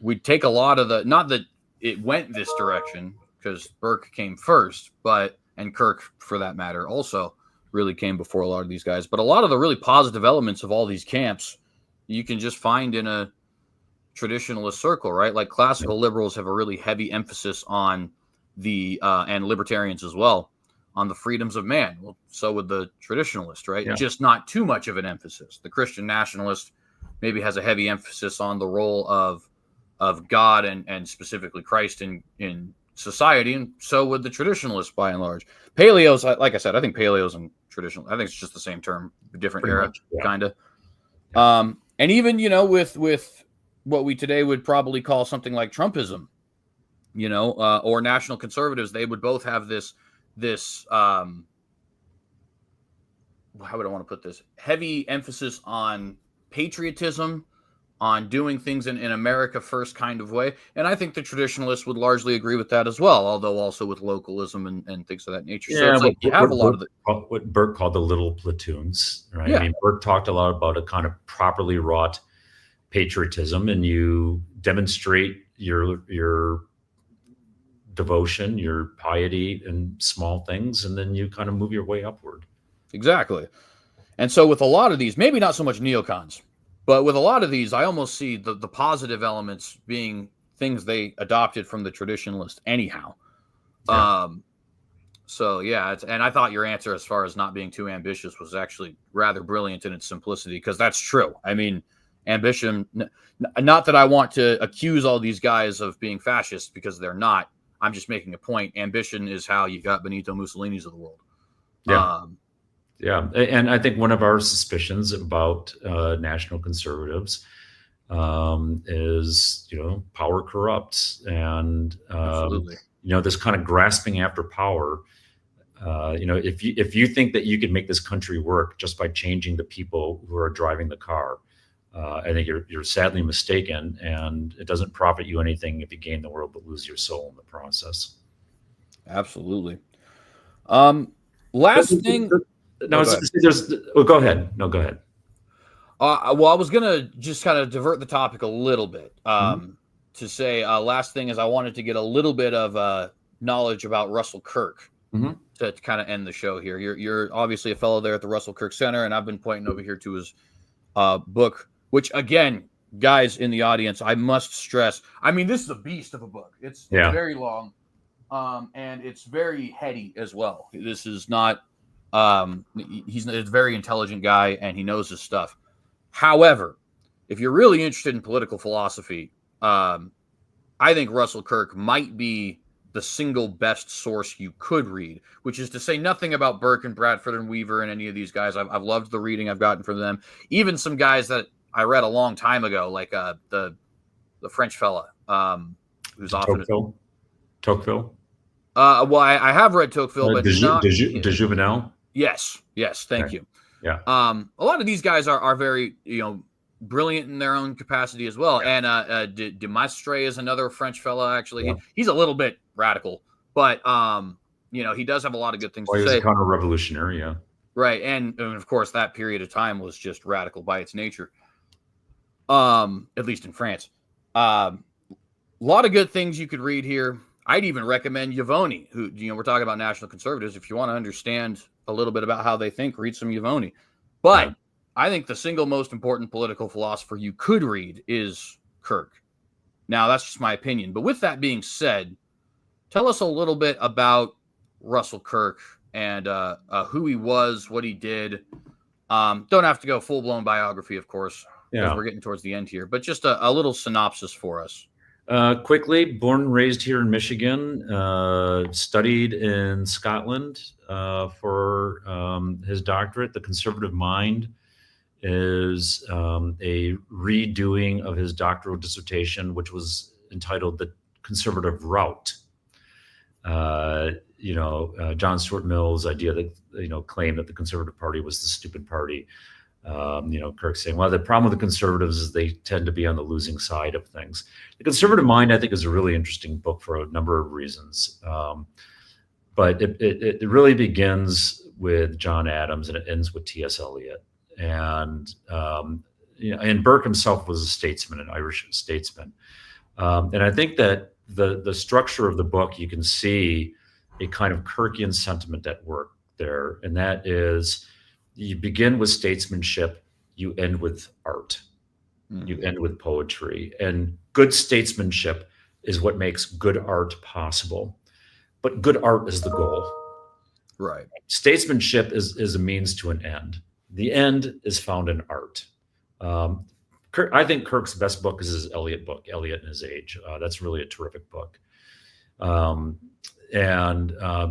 we take a lot of not that it went this direction, because Burke came first, and Kirk, for that matter, also really came before a lot of these guys. But a lot of the really positive elements of all these camps you can just find in a traditionalist circle, right? Like classical liberals have a really heavy emphasis on and libertarians as well, on the freedoms of man. Well, so would the traditionalist, right? Yeah. Just not too much of an emphasis. The Christian nationalist maybe has a heavy emphasis on the role of God and specifically Christ in society, and so would the traditionalist by and large. Paleo's, like I said, I think paleo's and traditional, I think it's just the same term, different Pretty era, much, yeah. kind of. Yeah. And even, with what we today would probably call something like Trumpism, or national conservatives, they would both have this how would I want to put this? Heavy emphasis on patriotism, on doing things in America first kind of way. And I think the traditionalists would largely agree with that as well, although also with localism and things of that nature. So it's like you have a lot of what Burke called the little platoons, right? Yeah. I mean, Burke talked a lot about a kind of properly wrought patriotism, and you demonstrate your devotion, your piety in small things, and then you kind of move your way upward. Exactly. And so with a lot of these, maybe not so much neocons, but with a lot of these, I almost see the positive elements being things they adopted from the traditionalist anyhow. Yeah. And I thought your answer as far as not being too ambitious was actually rather brilliant in its simplicity, because that's true. I mean, ambition, not that I want to accuse all these guys of being fascists, because they're not. I'm just making a point. Ambition is how you got Benito Mussolini's of the world. Yeah. And I think one of our suspicions about national conservatives is, power corrupts, and this kind of grasping after power. If you think that you can make this country work just by changing the people who are driving the car, I think you're sadly mistaken, and it doesn't profit you anything if you gain the world but lose your soul in the process. Absolutely. Last thing. No, go ahead. No, go ahead. Well, I was gonna just kind of divert the topic a little bit to say last thing is I wanted to get a little bit of knowledge about Russell Kirk to kind of end the show here. You're obviously a fellow there at the Russell Kirk Center, and I've been pointing over here to his book, which again, guys in the audience, I must stress. I mean, this is a beast of a book. It's very long, and it's very heady as well. This is not. He's a very intelligent guy, and he knows his stuff. However, if you're really interested in political philosophy, I think Russell Kirk might be the single best source you could read, which is to say nothing about Burke and Bradford and Weaver and any of these guys. I've loved the reading I've gotten from them. Even some guys that I read a long time ago, like the French fella who's often Tocqueville. Well, I have read Tocqueville, but not de Juvenal. Yes, thank you. Yeah. A lot of these guys are very brilliant in their own capacity as well. Yeah. And de Maistre is another French fella. Actually, yeah. He's a little bit radical, but he does have a lot of good things to say. He's a counter-revolutionary, yeah. Right, and of course that period of time was just radical by its nature. At least in France. lot of good things you could read here. I'd even recommend Yavoni, who, we're talking about national conservatives. If you want to understand a little bit about how they think, read some Yavoni. But I think the single most important political philosopher you could read is Kirk. Now, that's just my opinion. But with that being said, tell us a little bit about Russell Kirk and who he was, what he did. Don't have to go full-blown biography, of course, because we're getting towards the end here. But just a little synopsis for us. Quickly, born and raised here in Michigan, studied in Scotland for his doctorate. The Conservative Mind is a redoing of his doctoral dissertation, which was entitled The Conservative Route. John Stuart Mill's idea that, claimed that the Conservative Party was the stupid party. Kirk saying, well, the problem with the conservatives is they tend to be on the losing side of things. The Conservative Mind, I think, is a really interesting book for a number of reasons. But it really begins with John Adams and it ends with T.S. Eliot. And Burke himself was a statesman, an Irish statesman. And I think that the structure of the book, you can see a kind of Kirkian sentiment at work there. And that is, you begin with statesmanship, you end with art, you end with poetry. And good statesmanship is what makes good art possible. But good art is the goal. Right. Statesmanship is a means to an end. The end is found in art. I think Kirk's best book is his Eliot book, Eliot and His Age. That's really a terrific book.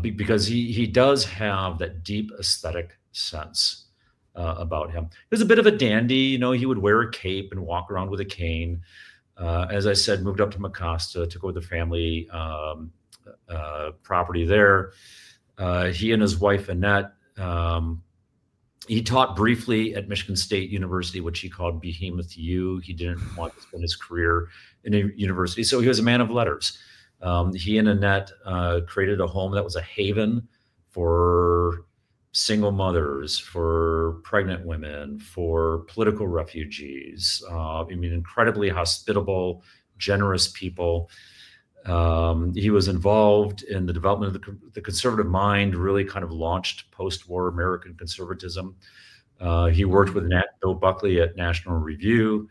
Because he does have that deep aesthetic sense about him. He was a bit of a dandy. He would wear a cape and walk around with a cane. As I said, moved up to Mecosta, took over the family property there. He and his wife, Annette, he taught briefly at Michigan State University, which he called Behemoth U. He didn't want to spend his career in a university, so he was a man of letters. He and Annette created a home that was a haven for single mothers, for pregnant women, for political refugees. Incredibly hospitable, generous people. He was involved in the development of the Conservative Mind, really kind of launched post-war American conservatism. He worked with Bill Buckley at National Review.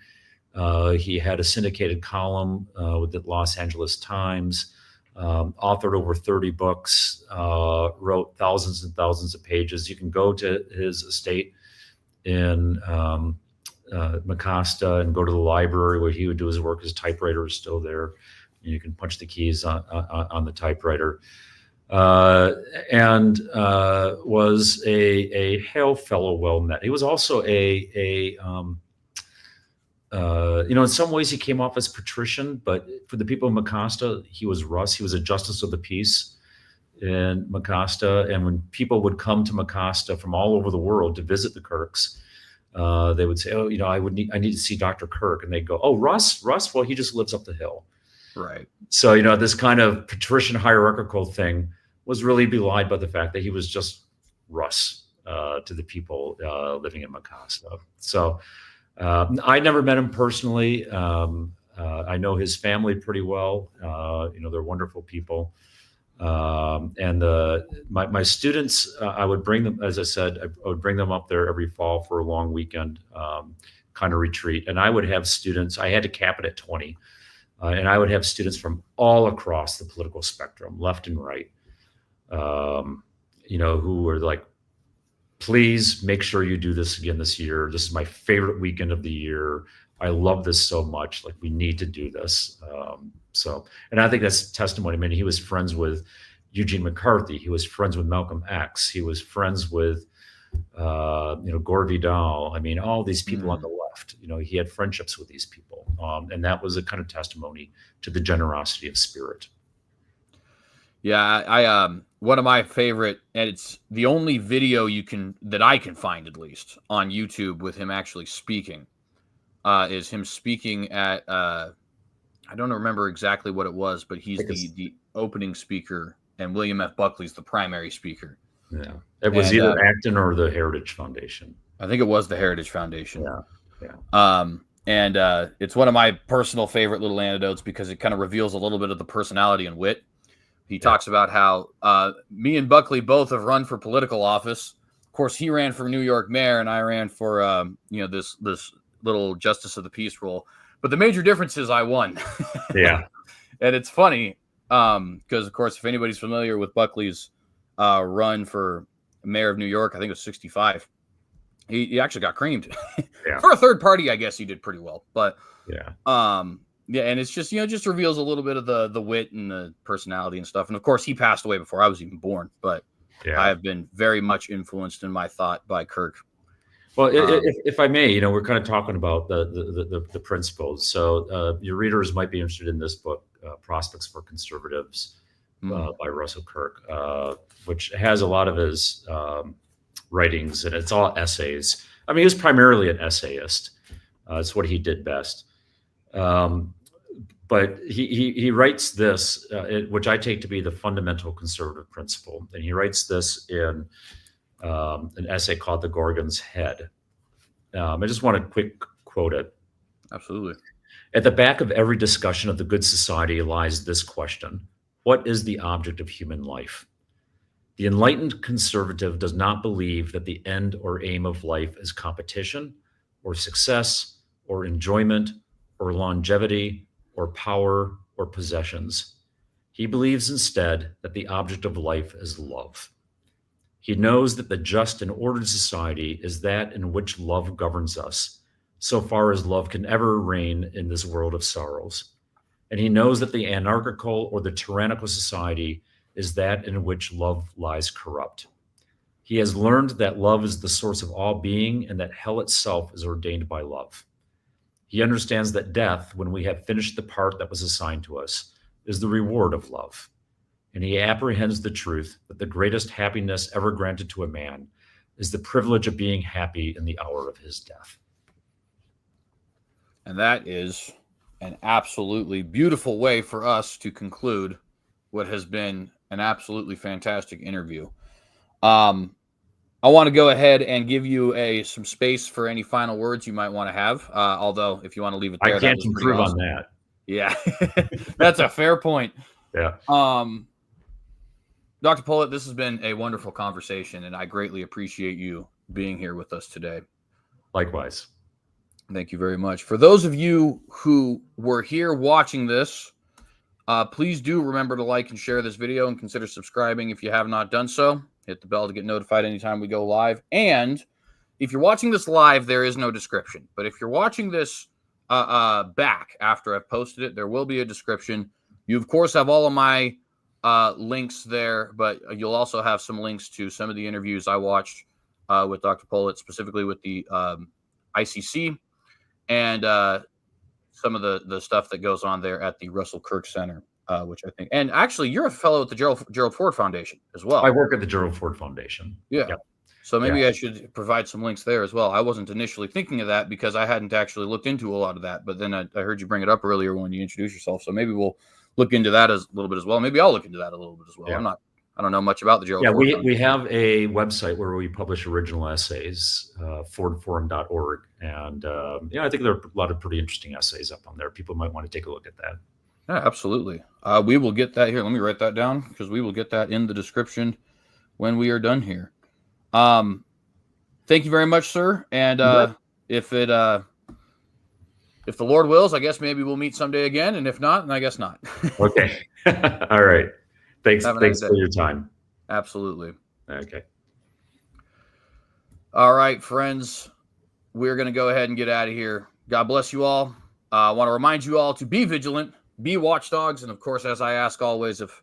He had a syndicated column with the Los Angeles Times, authored over 30 books, wrote thousands and thousands of pages. You can go to his estate in Mecosta and go to the library where he would do his work. His typewriter is still there. You can punch the keys on the typewriter, and was a hail fellow well met. He was also in some ways he came off as patrician, but for the people of Mecosta, he was Russ. He was a justice of the peace in Mecosta, and when people would come to Mecosta from all over the world to visit the Kirks, they would say, "Oh, I need to see Dr. Kirk," and they'd go, "Oh, Russ? Well, he just lives up the hill." Right. So, this kind of patrician hierarchical thing was really belied by the fact that he was just Russ to the people living in Mecosta. So I never met him personally. I know his family pretty well. They're wonderful people. And my students, I would bring them, as I said, I would bring them up there every fall for a long weekend kind of retreat. And I would have students, I had to cap it at 20. And I would have students from all across the political spectrum, left and right, who were like, please make sure you do this again this year. This is my favorite weekend of the year. I love this so much. Like, we need to do this. And I think that's testimony. He was friends with Eugene McCarthy. He was friends with Malcolm X. He was friends with, Gore Vidal. All these people on the left. He had friendships with these people, and that was a kind of testimony to the generosity of spirit. Yeah, I one of my favorite, and it's the only video that I can find, at least on YouTube, with him actually speaking, is him speaking at I don't remember exactly what it was, but he's the opening speaker, and William F. Buckley's the primary speaker. Yeah, it was either Acton or the Heritage Foundation. I think it was the Heritage Foundation. Yeah. And it's one of my personal favorite little anecdotes because it kind of reveals a little bit of the personality and wit. He talks about how me and Buckley both have run for political office. Of course, he ran for New York mayor, and I ran for this little justice of the peace role. But the major difference is I won. Yeah. And it's funny because, of course, if anybody's familiar with Buckley's run for mayor of New York, I think it was 65. He actually got creamed. Yeah. For a third party, I guess he did pretty well. But yeah, and it's just just reveals a little bit of the wit and the personality and stuff. And of course, he passed away before I was even born. But I have been very much influenced in my thought by Kirk. Well, if I may, we're kind of talking about the principles. So your readers might be interested in this book, Prospects for Conservatives, by Russell Kirk, which has a lot of his writings, and it's all essays. I mean, he was primarily an essayist. It's what he did best. But he writes this, which I take to be the fundamental conservative principle. And he writes this in an essay called The Gorgon's Head. I just want to quick quote it. Absolutely. At the back of every discussion of the good society lies this question: what is the object of human life? The enlightened conservative does not believe that the end or aim of life is competition or success or enjoyment or longevity or power or possessions. He believes instead that the object of life is love. He knows that the just and ordered society is that in which love governs us, so far as love can ever reign in this world of sorrows. And he knows that the anarchical or the tyrannical society is that in which love lies corrupt. He has learned that love is the source of all being and that hell itself is ordained by love. He understands that death, when we have finished the part that was assigned to us, is the reward of love. And he apprehends the truth that the greatest happiness ever granted to a man is the privilege of being happy in the hour of his death. And that is an absolutely beautiful way for us to conclude what has been an absolutely fantastic interview. I want to go ahead and give you some space for any final words you might want to have. Although, if you want to leave it there, I can't improve on that. Yeah, that's a fair point. Yeah. Dr. Polet, this has been a wonderful conversation, and I greatly appreciate you being here with us today. Likewise. Thank you very much. For those of you who were here watching this, please do remember to like and share this video and consider subscribing if you have not done so. Hit the bell to get notified anytime we go live. And if you're watching this live, there is no description. But if you're watching this back after I've posted it, there will be a description. You, of course, have all of my links there, but you'll also have some links to some of the interviews I watched with Dr. Polet, specifically with the ICC, and some of the stuff that goes on there at the Russell Kirk Center, which I think, and actually you're a fellow at the Gerald Ford Foundation as well. I work at the Gerald Ford Foundation. Yeah. Yep. So maybe I should provide some links there as well. I wasn't initially thinking of that because I hadn't actually looked into a lot of that, but then I heard you bring it up earlier when you introduced yourself. So maybe we'll look into that as a little bit as well. Maybe I'll look into that a little bit as well. Yeah. I don't know much about the Gerald Ford Foundation. We have a website where we publish original essays, fordforum.org. And, I think there are a lot of pretty interesting essays up on there. People might want to take a look at that. Yeah, absolutely. We will get that here. Let me write that down because we will get that in the description when we are done here. Thank you very much, sir. And if the Lord wills, I guess maybe we'll meet someday again. And if not, then I guess not. Okay. All right. Thanks for your time. Absolutely. Okay. All right, friends. We're going to go ahead and get out of here. God bless you all. I want to remind you all to be vigilant, be watchdogs, and of course, as I ask always, if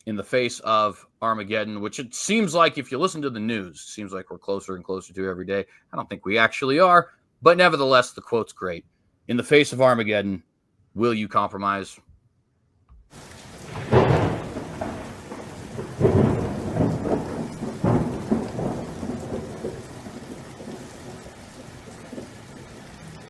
in the face of Armageddon, which it seems like if you listen to the news, it seems like we're closer and closer to every day. I don't think we actually are, but nevertheless, the quote's great. In the face of Armageddon, will you compromise?